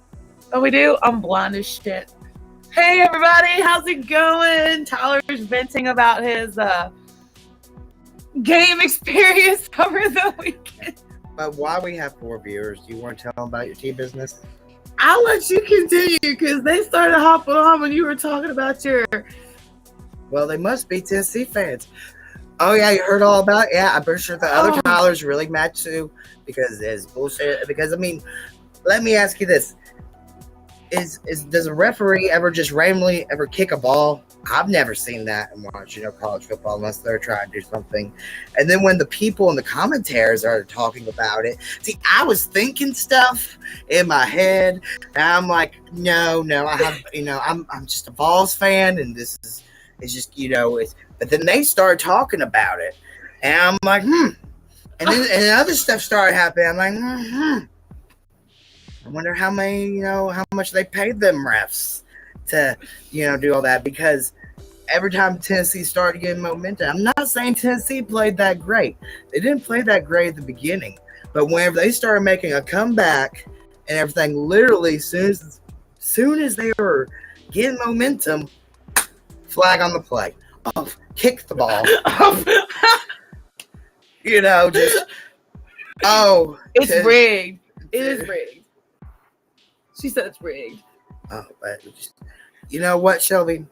Oh, we do? I'm blind as shit. Hey, everybody. How's it going? Tyler's venting about his game experience over the weekend. But why we have 4 viewers? Do you want to tell them about your tea business? I'll let you continue because they started hopping on when you were talking about your... Well, they must be Tennessee fans. Oh, yeah, you heard all about it? Yeah, I'm pretty sure the other Tyler's really mad too because it's bullshit. Because, I mean, let me ask you this. Does a referee ever just randomly ever kick a ball? I've never seen that and watch, college football unless they're trying to do something. And then when the people in the commentaries are talking about it, see, I was thinking stuff in my head, and I'm like, no, I have, I'm just a Vols fan, and this is, it's just, but then they started talking about it, and I'm like, and then other stuff started happening. I'm like, I wonder how many, how much they paid them refs to, do all that, because every time Tennessee started getting momentum, I'm not saying Tennessee played that great. They didn't play that great at the beginning, but whenever they started making a comeback and everything, literally soon as they were getting momentum, flag on the play. Oh, kick the ball. It's rigged. It is rigged. She said it's rigged. Oh, but you know what, Shelby?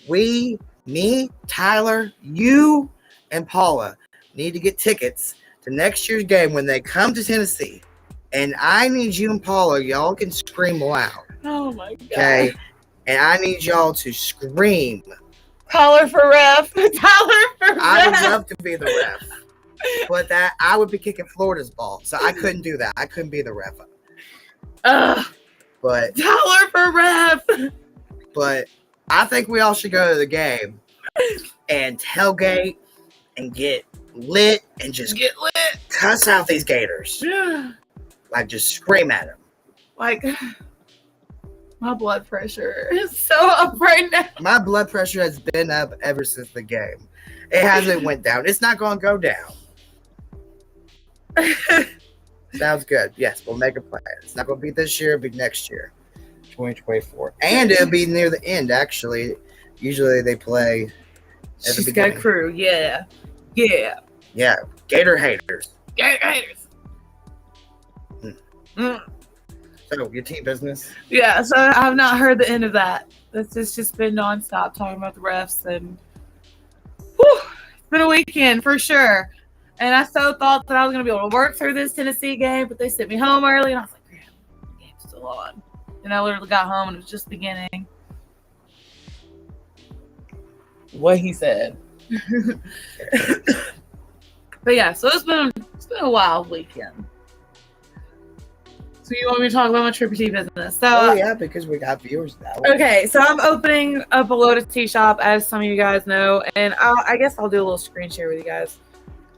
Me, Tyler, you, and Paula need to get tickets to next year's game when they come to Tennessee. And I need you and Paula, y'all can scream loud. Oh, my God. Okay? And I need y'all to scream. Tyler for ref. Tyler for ref. I would love to be the ref. But that I would be kicking Florida's ball. So I couldn't do that. I couldn't be the ref. But Tyler for ref. But I think we all should go to the game and tailgate and get lit and just Get lit. cuss out these Gators. Yeah. Like, just scream at them. Like, my blood pressure is so up right now. My blood pressure has been up ever since the game. It hasn't went down. It's not going to go down. Sounds good. Yes, we'll make a plan. It's not going to be this year. It'll be next year, 2024. And it'll be near the end, actually. Usually they play at the She's beginning. got crew. Yeah. Yeah. Yeah, Gator haters. Gator haters. So, your team business? Yeah, so I've not heard the end of that. It's just been nonstop talking about the refs, and it's been a weekend for sure. And I so thought that I was going to be able to work through this Tennessee game, but they sent me home early, and I was like, "Man, the game's still on." And I literally got home, and it was just beginning. What he said. But yeah, so it's been a wild weekend. So you want me to talk about my Triple T business? So yeah, because we got viewers now. okay, so I'm opening up a Lotus Tea shop, as some of you guys know, and I guess I'll do a little screen share with you guys.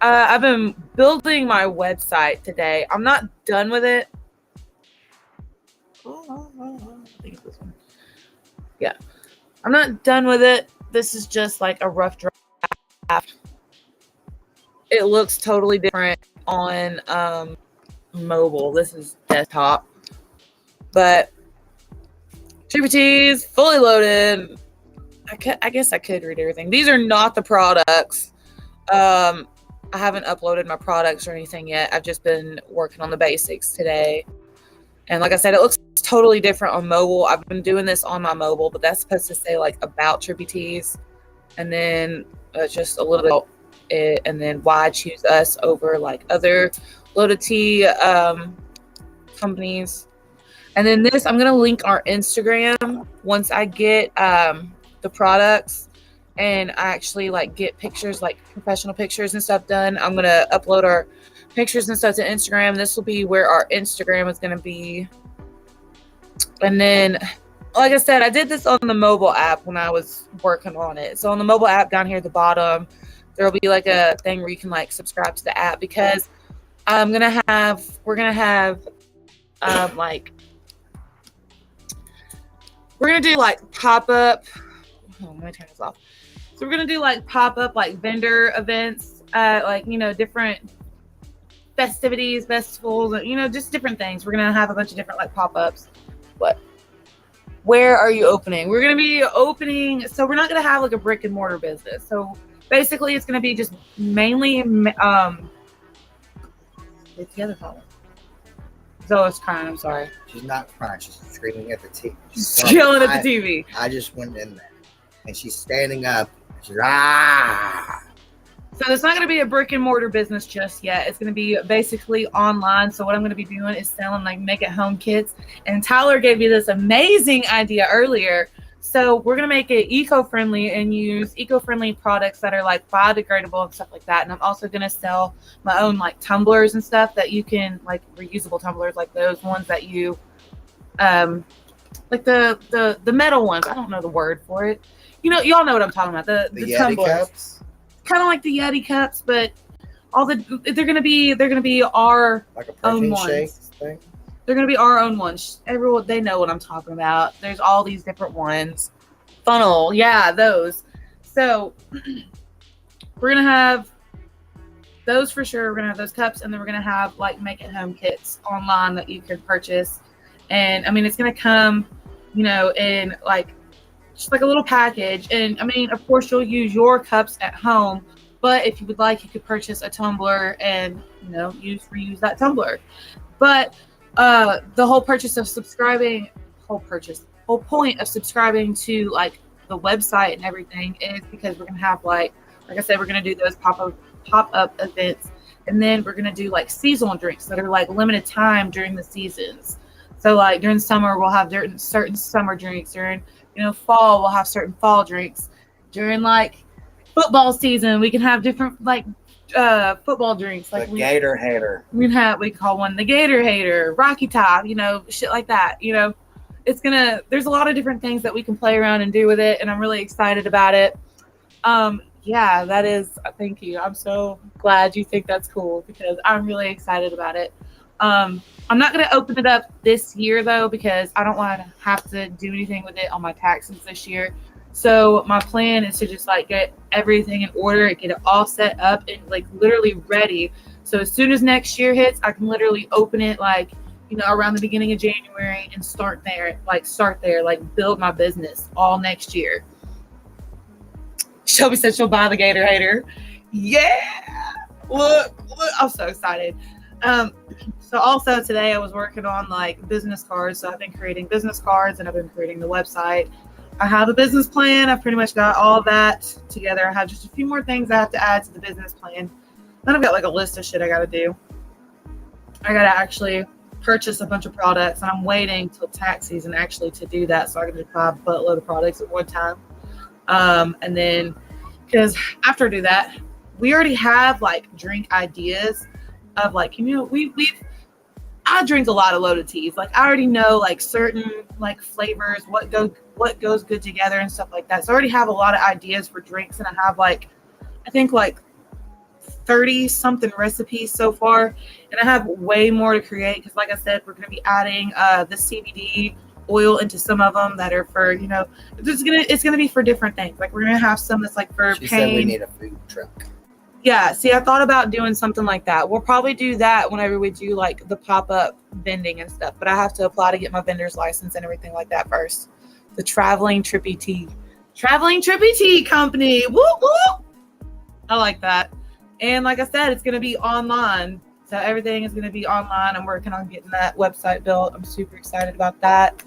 I've been building my website today. I'm not done with it. I think it's this one. Yeah, I'm not done with it. This is just like a rough draft. It looks totally different on mobile. This is desktop, but Triple T is fully loaded. I guess I could read everything. These are not the products. I haven't uploaded my products or anything yet. I've just been working on the basics today. And like I said, it looks totally different on mobile. I've been doing this on my mobile, but that's supposed to say like about Triple T's. And then just a little bit it, and then why I choose us over like other loaded tea companies. And then this, I'm gonna link our Instagram once I get the products and I actually like get pictures, like professional pictures and stuff done. I'm gonna upload our pictures and stuff to Instagram. This will be where our Instagram is gonna be. And then, like I said, I did this on the mobile app when I was working on it. So on the mobile app down here at the bottom, there will be like a thing where you can like subscribe to the app, because we're gonna have like, we're gonna do like pop-up. Oh, let me turn this off. So we're gonna do like pop-up like vendor events, like, you know, different festivities, festivals, you know, just different things. We're gonna have a bunch of different like pop-ups. What? Where are you opening? We're gonna be opening. So we're not gonna have like a brick and mortar business. So basically, it's gonna be just mainly get together, Paula. Zoe's crying. I'm sorry. She's not crying. She's screaming at the TV. She's yelling at the TV. I just went in there, and she's standing up. She's ah. So it's not going to be a brick and mortar business just yet. It's going to be basically online. So what I'm going to be doing is selling like make at home kits. And Tyler gave me this amazing idea earlier. So we're going to make it eco-friendly and use eco-friendly products that are like biodegradable and stuff like that. And I'm also going to sell my own like tumblers and stuff that you can, like reusable tumblers, like those ones that you, like the metal ones. I don't know the word for it. You know, y'all know what I'm talking about. The Yeti tumblers. cups. Kind of like the Yeti cups, but they're gonna be our Like a own protein shake ones. thing. They're gonna be our own ones. Everyone, they know what I'm talking about. There's all these different ones. Funnel, yeah, those. So we're gonna have those for sure. We're gonna have those cups, and then we're gonna have like make at home kits online that you can purchase. And I mean, it's gonna come, you know, in like just like a little package. And I mean, of course, you'll use your cups at home, but if you would like, you could purchase a tumbler and, you know, reuse that tumbler. But the whole point of subscribing to like the website and everything is because we're gonna have like I said, we're gonna do those pop-up events, and then we're gonna do like seasonal drinks that are like limited time during the seasons. So like during summer, we'll have certain summer drinks. During, you know, fall, we'll have certain fall drinks. During like football season, we can have different like football drinks. Like the Gator Hater. We call one the Gator Hater, Rocky Top, you know, shit like that. You know, there's a lot of different things that we can play around and do with it, and I'm really excited about it. Yeah, that is, thank you. I'm so glad you think that's cool because I'm really excited about it. I'm not going to open it up this year though, because I don't want to have to do anything with it on my taxes this year. So my plan is to just like get everything in order and get it all set up and like literally ready. So as soon as next year hits, I can literally open it like, you know, around the beginning of January and start there, like build my business all next year. Shelby said she'll buy the Gator Hater. Yeah. Look, I'm so excited. So also today I was working on like business cards. So I've been creating business cards and I've been creating the website. I have a business plan. I've pretty much got all of that together. I have just a few more things I have to add to the business plan. Then I've got like a list of shit I got to do. I got to actually purchase a bunch of products, and I'm waiting till tax season actually to do that. So I can just buy a buttload of products at one time. And then because after I do that, we already have like drink ideas of like, you know, I drink a lot of loaded teas. Like I already know like certain like flavors, what goes good together and stuff like that. So I already have a lot of ideas for drinks, and I have like, I think like 30 something recipes so far, and I have way more to create because like I said, we're going to be adding the CBD oil into some of them that are for, you know, it's gonna be for different things. Like we're gonna have some that's like for She pain. said we need a food truck. Yeah, see, I thought about doing something like that. We'll probably do that whenever we do like the pop-up vending and stuff, but I have to apply to get my vendor's license and everything like that first. The Traveling Trippy Tea Company. Whoop whoop. I like that. And like I said, it's gonna be online. So everything is gonna be online. I'm working on getting that website built. I'm super excited about that.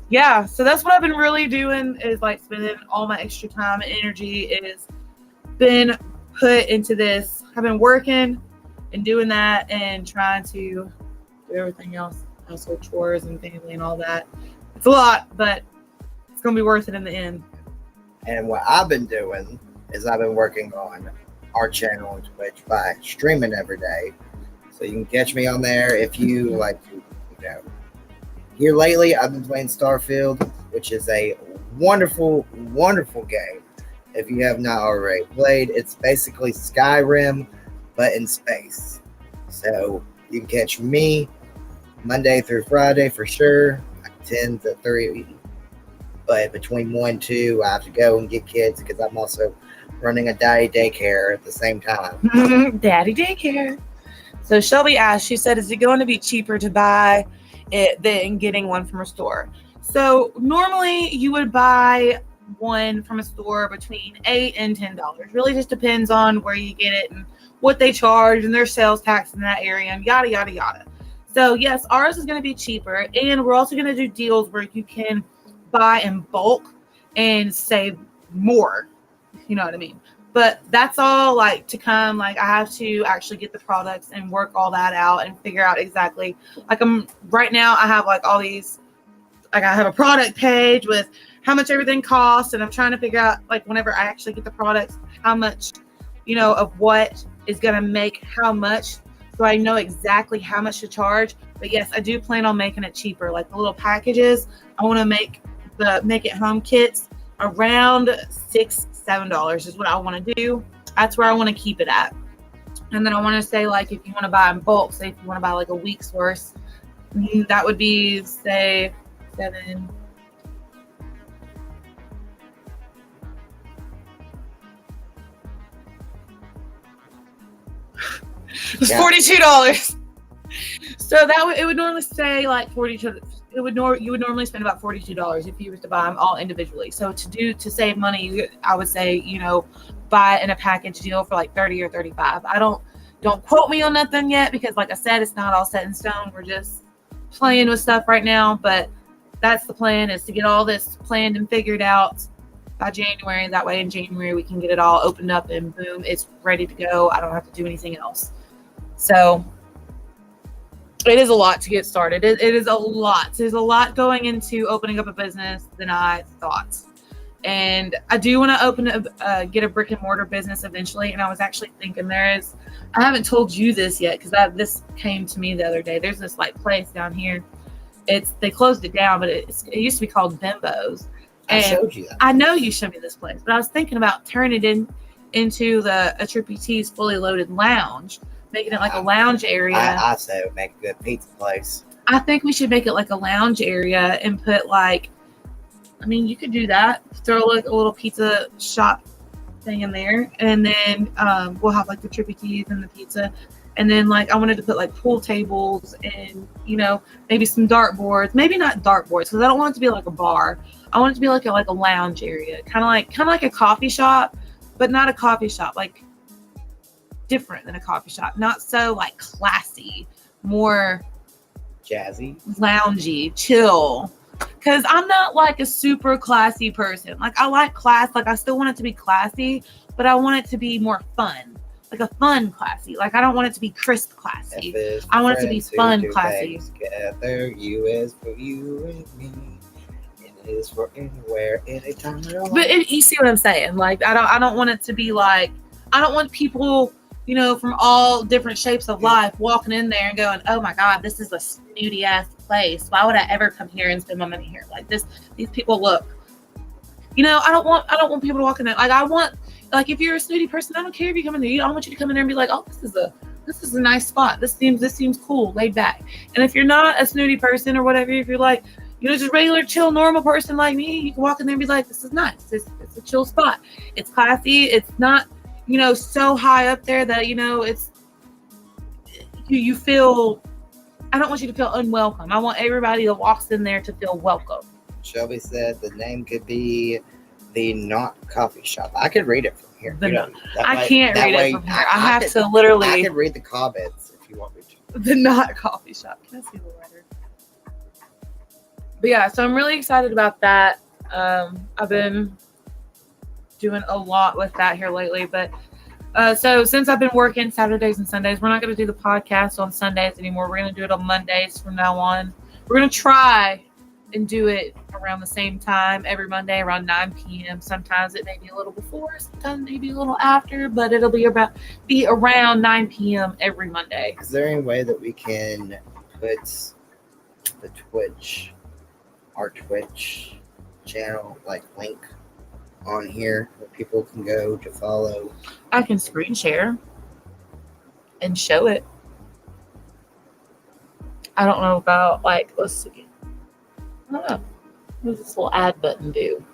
Yeah, so that's what I've been really doing is like spending all my extra time and energy is been put into this. I've been working and doing that and trying to do everything else, household chores and family and all that. It's a lot, but it's going to be worth it in the end. And what I've been doing is I've been working on our channel on Twitch by streaming every day. So you can catch me on there if you like to, Here lately, I've been playing Starfield, which is a wonderful, wonderful game. If you have not already played, it's basically Skyrim, but in space. So you can catch me Monday through Friday for sure, like 10 to 3. But between 1 and 2, I have to go and get kids because I'm also running a daddy daycare at the same time. Daddy daycare. So Shelby asked, she said, is it going to be cheaper to buy it than getting one from a store? So normally you would buy one from a store between $8 and $10. Really just depends on where you get it and what they charge and their sales tax in that area and yada, yada, yada. So yes, ours is going to be cheaper, and we're also going to do deals where you can buy in bulk and save more. You know what I mean? But that's all like to come. Like I have to actually get the products and work all that out and figure out exactly. Like right now I have like all these, like I have a product page with how much everything costs, and I'm trying to figure out like whenever I actually get the products, how much, of what is going to make how much, so I know exactly how much to charge. But yes, I do plan on making it cheaper. Like the little packages, I want to make the make it home kits around $6-7 is what I want to do. That's where I want to keep it at. And then I want to say, like, if you want to buy in bulk, say if you want to buy like a week's worth, that would be say $7. It's $42. So it would normally say like $42. You would normally spend about $42 if you were to buy them all individually. So to save money, I would say, buy in a package deal for like $30 or $35. Don't quote me on nothing yet, because like I said, it's not all set in stone. We're just playing with stuff right now, but that's the plan, is to get all this planned and figured out by January. That way in January we can get it all opened up and boom, it's ready to go. I don't have to do anything else. So it is a lot to get started. It is a lot. There's a lot going into opening up a business than I thought. And I do want to get a brick and mortar business eventually. And I was actually thinking I haven't told you this yet, because this came to me the other day. There's this like place down here. They closed it down, but it used to be called Bimbo's. And I showed you that. I know you showed me this place, but I was thinking about turning it into a Trippy T's fully loaded lounge, making it like a lounge area. I say it would make a good pizza place. I think we should make it like a lounge area and put you could do that. Throw like a little pizza shop thing in there, and then we'll have like the Trippy T's and the pizza, and then like I wanted to put like pool tables and maybe some dartboards. Maybe not dartboards, because I don't want it to be like a bar. I want it to be like a lounge area, kind of like a coffee shop, but not a coffee shop, like different than a coffee shop. Not so like classy, more jazzy, loungy, chill. Because I'm not like a super classy person. Like I like class. Like I still want it to be classy, but I want it to be more fun. Like a fun classy. Like I don't want it to be crisp classy. I want it to be fun classy. Together, U is for you and me. It is for anywhere, anytime. But you see what I'm saying? Like I don't want it to be like, I don't want people, from all different shapes of life walking in there and going, oh my God, this is a snooty ass place. Why would I ever come here and spend my money here? Like these people look, I don't want people to walk in there. Like I want, like if you're a snooty person, I don't care if you come in there. I don't want you to come in there and be like, oh, this is a nice spot. This seems cool, laid back. And if you're not a snooty person or whatever, if you're like, just regular, chill, normal person like me, you can walk in there and be like, this is nice. It's a chill spot. It's classy. It's not, so high up there that, it's, you feel, I don't want you to feel unwelcome. I want everybody that walks in there to feel welcome. Shelby said the name could be the Not Coffee Shop. I could read it from here. I can't read it from here. I have to literally. I can read the comments if you want me to. The Not Coffee Shop. Can I see the letter? But yeah, so I'm really excited about that. I've been doing a lot with that here lately. But so since I've been working Saturdays and Sundays, we're not going to do the podcast on Sundays anymore. We're going to do it on Mondays from now on. We're going to try and do it around the same time every Monday around 9 p.m. Sometimes it may be a little before, sometimes maybe a little after, but it'll be around 9 p.m. every Monday. Is there any way that we can put the our Twitch channel, like link on here where people can go to follow? I can screen share and show it. I don't know about let's see. I don't know. What does this little add button do?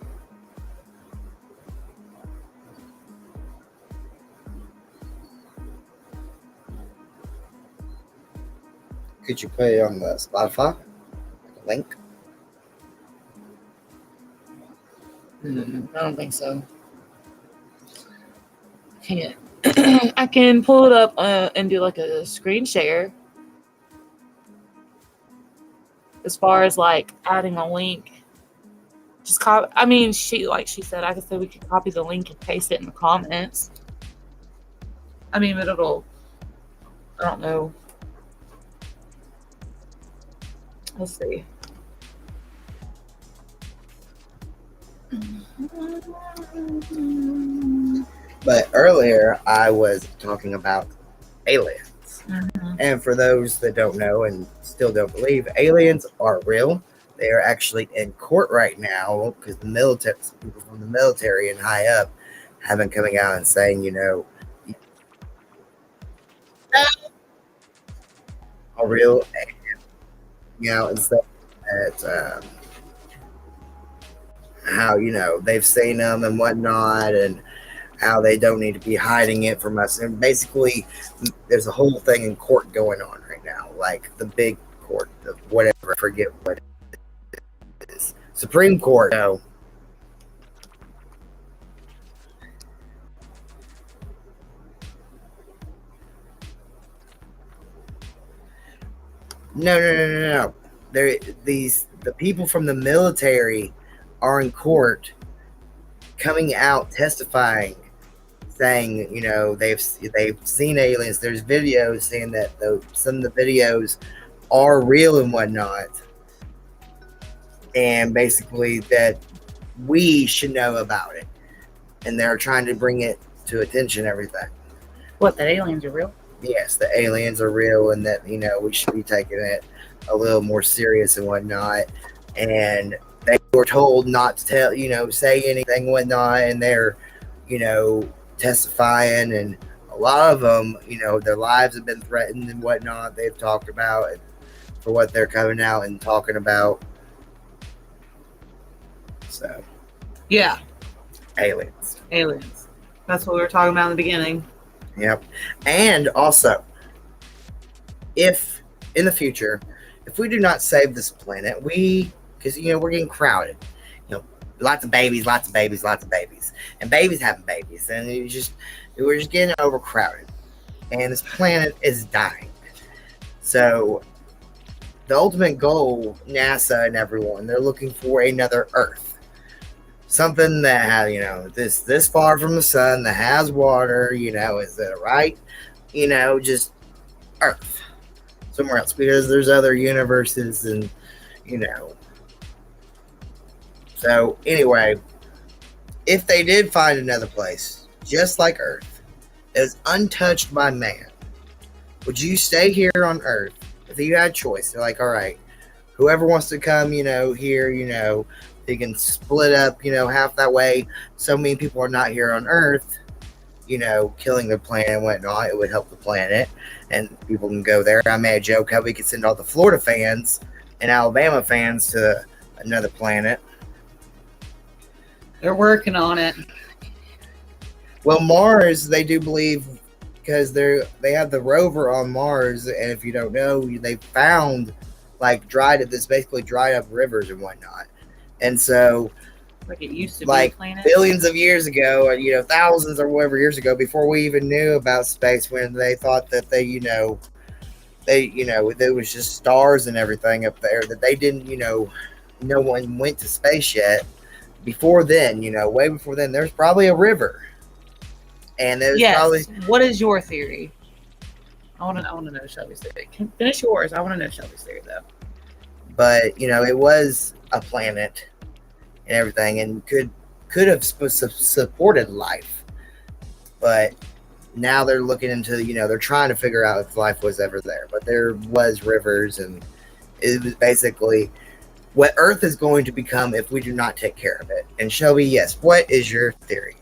Could you put it on the Spotify link? I don't think so. Can't. I can pull it up and do a screen share. As far as adding a link, just copy. I mean, she said, I could say we could copy the link and paste it in the comments. I mean, but I don't know. Let's see. But earlier I was talking about aliens. Mm-hmm. And for those that don't know and still don't believe, aliens are real. They are actually in court right now because the military, people from the military and high up have been coming out and saying, are real. And stuff that how they've seen them and whatnot, and how they don't need to be hiding it from us. And basically, there's a whole thing in court going on right now, like the big court, the whatever, I forget what it is. Supreme Court. No. No. The people from the military are in court, coming out testifying, saying they've seen aliens. There's videos saying that some of the videos are real and whatnot, and basically that we should know about it, and they're trying to bring it to attention. Everything. What, that aliens are real? Yes, the aliens are real, and that we should be taking it a little more serious and whatnot. And they were told not to tell, say anything and whatnot, and they're, testifying, and a lot of them, their lives have been threatened and whatnot. They've talked about it for what they're coming out and talking about. So, yeah, aliens. That's what we were talking about in the beginning. Yep. And also, if in the future, if we do not save this planet, because we're getting crowded, lots of babies, and babies having babies, and we're just getting overcrowded, and this planet is dying. So the ultimate goal, NASA and everyone, they're looking for another Earth, something that has this far from the sun, that has water, is that right? Just Earth, somewhere else, because there's other universes, and So anyway, if they did find another place, just like Earth, that is untouched by man, would you stay here on Earth? If you had a choice, they're like, all right, whoever wants to come, here, they can split up, half that way. So many people are not here on Earth, killing the planet and whatnot. It would help the planet, and people can go there. I made a joke how we could send all the Florida fans and Alabama fans to another planet. They're working on it. Well, Mars, they do believe, because they have the rover on Mars, and if you don't know, they found this basically dried up rivers and whatnot, and so like it used to be a planet. Billions of years ago, thousands or whatever years ago, before we even knew about space, when they thought that there was just stars and everything up there, that they didn't, no one went to space yet. before then, way before then, there's probably a river, and there's Yes. probably. What is your theory? I want to know Shelby's theory. Finish yours. I want to know Shelby's theory though. But it was a planet and everything, and could have supported life. But now they're looking into, they're trying to figure out if life was ever there. But there was rivers, and it was basically what Earth is going to become if we do not take care of it. And Shelby, yes, what is your theory?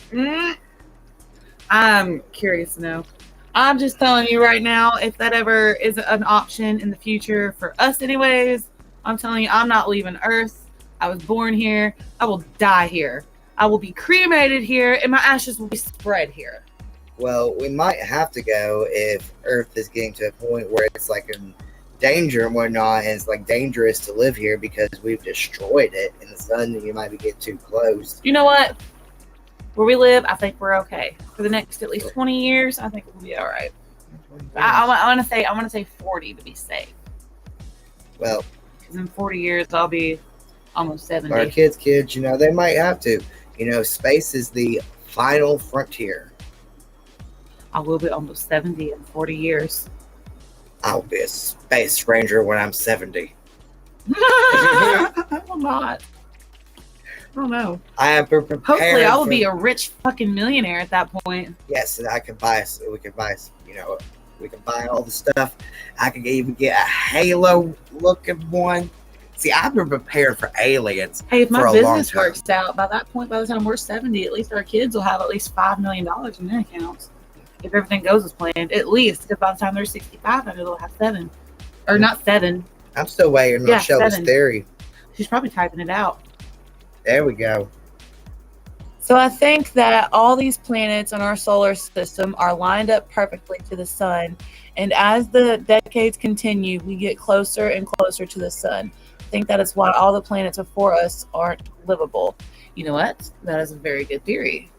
I'm curious to know. I'm just telling you right now, if that ever is an option in the future for us anyways, I'm telling you, I'm not leaving Earth. I was born here. I will die here. I will be cremated here, and my ashes will be spread here. Well, we might have to go if Earth is getting to a point where it's like in danger and whatnot, and it's like dangerous to live here because we've destroyed it, and the sun, you might be getting too close. You know what? Where we live, I think we're okay. For the next at least 20 years, I think we'll be all right. I want to say 40 to be safe. Well, because in 40 years, I'll be almost 70. Our kids, they might have to. Space is the final frontier. I will be almost 70 in 40 years. I'll be a space ranger when I'm 70. I will not. I don't know. I am prepared. Hopefully, I will be a rich fucking millionaire at that point. Yes, and I can buy. We can buy. We can buy all the stuff. I can even get a Halo looking one. See, I've been prepared for aliens. Hey, if for my a long business time. works out, by that point, by the time we're 70, at least our kids will have at least $5 million in their accounts. If everything goes as planned, at least, because by the time they're 65, I know they'll have 7. Or not 7. I'm still waiting on Shelby's 7. theory. She's probably typing it out. There we go. So I think that all these planets in our solar system are lined up perfectly to the sun. And as the decades continue, we get closer and closer to the sun. I think that is why all the planets before us aren't livable. You know what? That is a very good theory.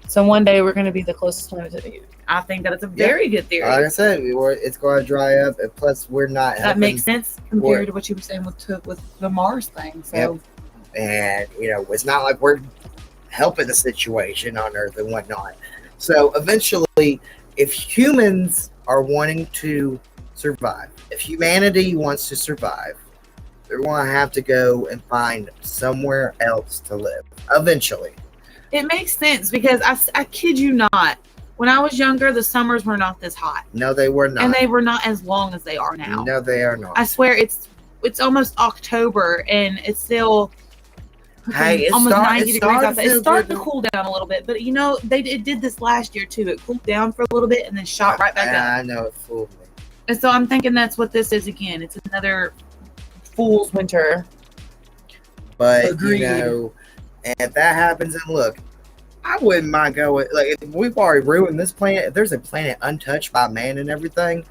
So one day we're going to be the closest planet to you. I think that it's a very good theory. Like I said, it's going to dry up, and plus we're not. That makes sense compared to what you were saying with the Mars thing. So. Yep. And, it's not like we're helping the situation on Earth and whatnot. So eventually, if humans are wanting to survive, if humanity wants to survive, they're going to have to go and find somewhere else to live. Eventually. It makes sense because I kid you not. When I was younger, the summers were not this hot. No, they were not. And they were not as long as they are now. No, they are not. I swear it's almost October and it's still Hey, almost 90 degrees outside. It's starting to good. cool down a little bit, but it did this last year too. It cooled down for a little bit and then shot right back up. I know, it fooled me. And so I'm thinking that's what this is again. It's another fool's winter. But Agreed. and if that happens, and look, I wouldn't mind going. Like, if we've already ruined this planet. If there's a planet untouched by man and everything,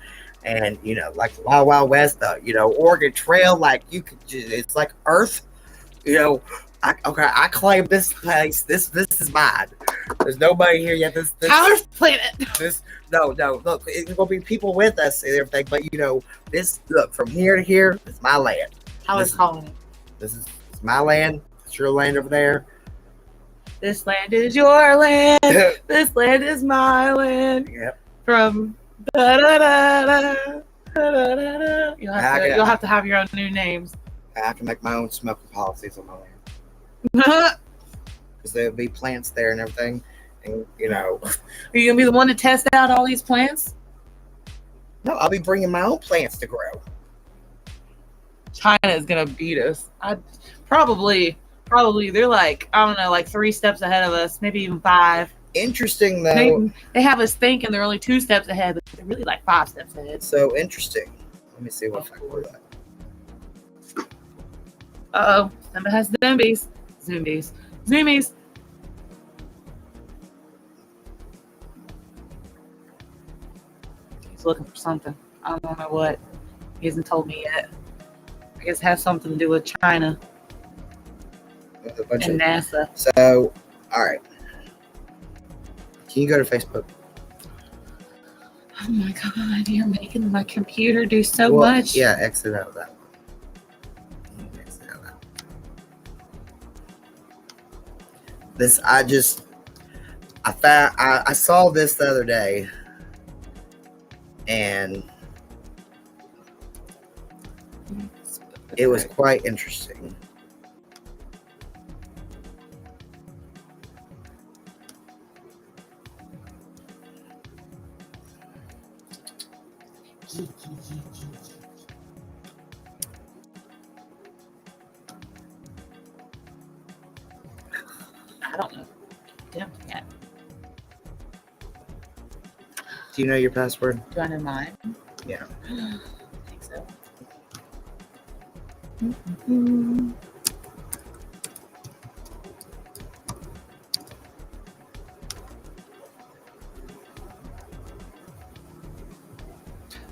and like Wild Wild West, Oregon Trail, like it's like Earth. I claim this place. This is mine. There's nobody here yet. This Tyler's planet. No. Look, it's gonna be people with us and everything. But this look from here to here. It's my land. Tyler's calling it. This is my land. It's your land over there. This land is your land. This land is my land. Yep. From da da da da da da da. You'll have to have your own new names. I can make my own smoking policies on my land. Because there'll be plants there and everything. And, Are you going to be the one to test out all these plants? No, I'll be bringing my own plants to grow. China is going to beat us. Probably. They're like, I don't know, like 3 steps ahead of us, maybe even 5. Interesting, though. They have us thinking they're only 2 steps ahead, but they're really like 5 steps ahead. So interesting. Let me see what I can do that. Uh-oh. Somebody has zombies. Zoomies. He's looking for something. I don't know what. He hasn't told me yet. I guess it has something to do with China and NASA. So, all right. Can you go to Facebook? Oh my God, you're making my computer do so much. Yeah, exit out of that. Exit out of that. This I saw this the other day, and it was quite interesting. I don't know. Damn, yeah. Do you know your password? Do I know mine? Yeah. I think so.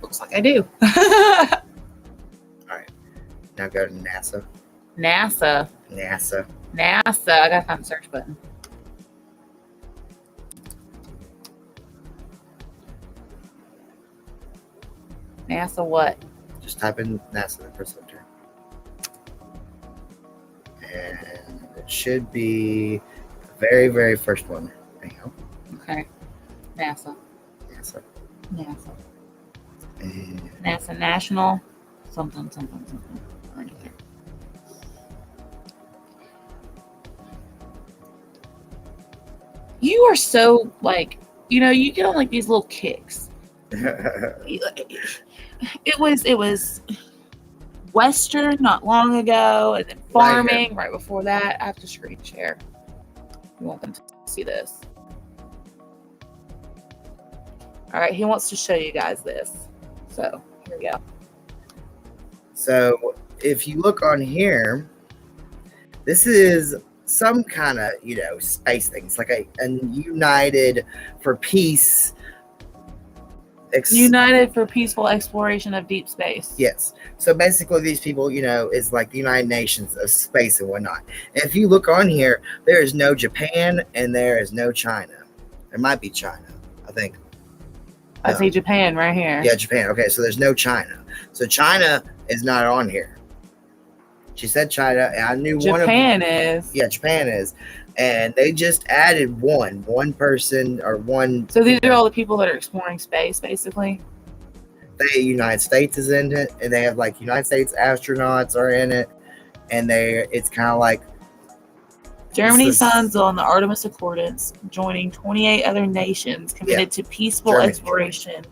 Looks like I do. All right. Now go to NASA. NASA. NASA. NASA. I gotta find the search button. NASA what? Just type in NASA the first enter. And it should be the very, very first one. There you go. Okay. NASA. NASA. NASA. And NASA National. Something. Right there. You are so like, you get on like these little kicks. It was Western not long ago, and then farming right before that. I have to screen share. You want them to see this. All right, he wants to show you guys this. So here we go. So if you look on here, this is some kind of, space thing. It's like a United for Peace. United for Peaceful Exploration of Deep Space. Yes. So basically these people, is like the United Nations of space and whatnot. And if you look on here, there is no Japan and there is no China. There might be China, I think. I see Japan right here. Yeah, Japan. Okay, so there's no China. So China is not on here. She said China, and I knew one of them. Japan is. Yeah, Japan is. And they just added one person or one. So these are all the people that are exploring space, basically. The United States is in it, and they have like United States astronauts are in it, and it's kind of like Germany signs on the Artemis Accordance, joining 28 other nations committed to peaceful exploration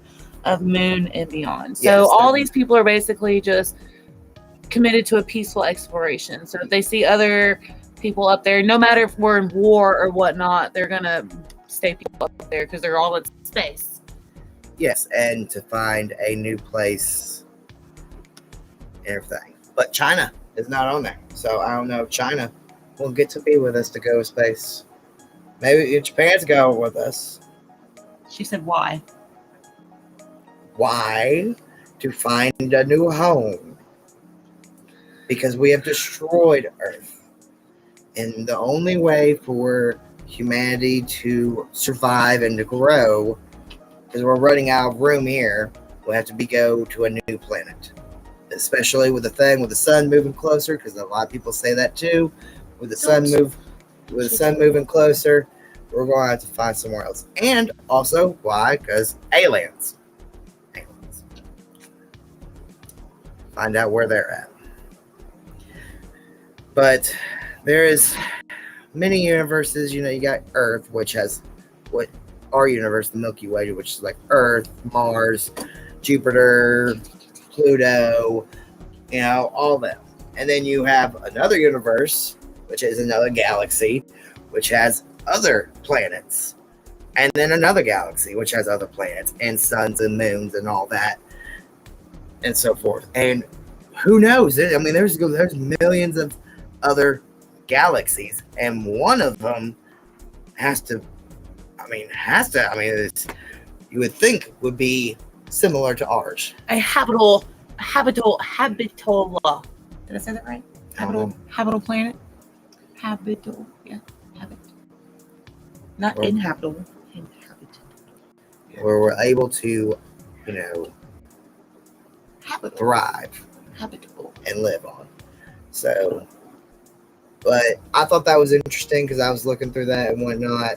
of Moon and beyond. So all these people are basically just committed to a peaceful exploration. So if they see other people up there, no matter if we're in war or whatnot, they're gonna stay people up there because they're all in space. Yes, and to find a new place and everything. But China is not on there. So I don't know if China will get to be with us to go to space. Maybe if Japan's going with us. She said, why? Why? To find a new home. Because we have destroyed Earth. And the only way for humanity to survive and to grow, because we're running out of room here, we'll have to go to a new planet. Especially with the sun moving closer, because a lot of people say that too. With the sun moving closer, we're going to have to find somewhere else. And also, why? Because aliens. Find out where they're at. But there is many universes. You got Earth, which has what our universe, the Milky Way, which is like Earth, Mars, Jupiter, Pluto, all of them. And then you have another universe, which is another galaxy, which has other planets. And then another galaxy, which has other planets and suns and moons and all that. And so forth. And who knows? I mean, there's millions of other galaxies. And one of them you would think would be similar to ours. A habitable. Did I say that right? Habitable planet. Habitable, yeah, not Or, inhabitable. Where we're able to, Habitable. thrive Habitable and live on. So But I thought that was interesting because I was looking through that and whatnot,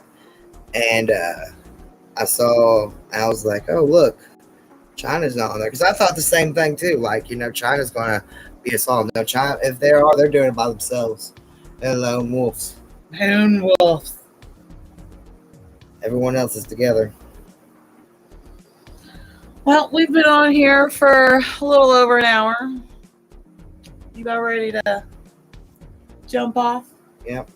and I was like, oh look, China's not on there, because I thought the same thing too. Like, China's gonna be us all. No, China, if they are, they're doing it by themselves. They're lone wolves. Lone wolves. Everyone else is together. Well, we've been on here for a little over an hour. You about ready to jump off? Yep.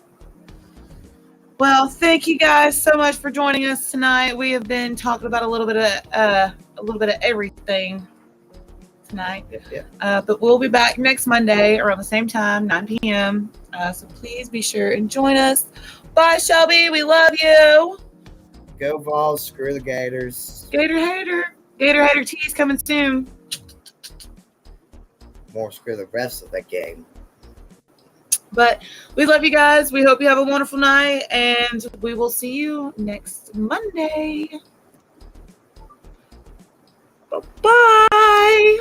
Well, thank you guys so much for joining us tonight. We have been talking about a little bit of everything tonight. Yep. But we'll be back next Monday around the same time, 9 p.m. So please be sure and join us. Bye, Shelby. We love you. Go Vols. Screw the Gators. Gator Hater. Gator Hater Tees coming soon. More screw the rest of the game. But we love you guys. We hope you have a wonderful night, and we will see you next Monday. Bye-bye.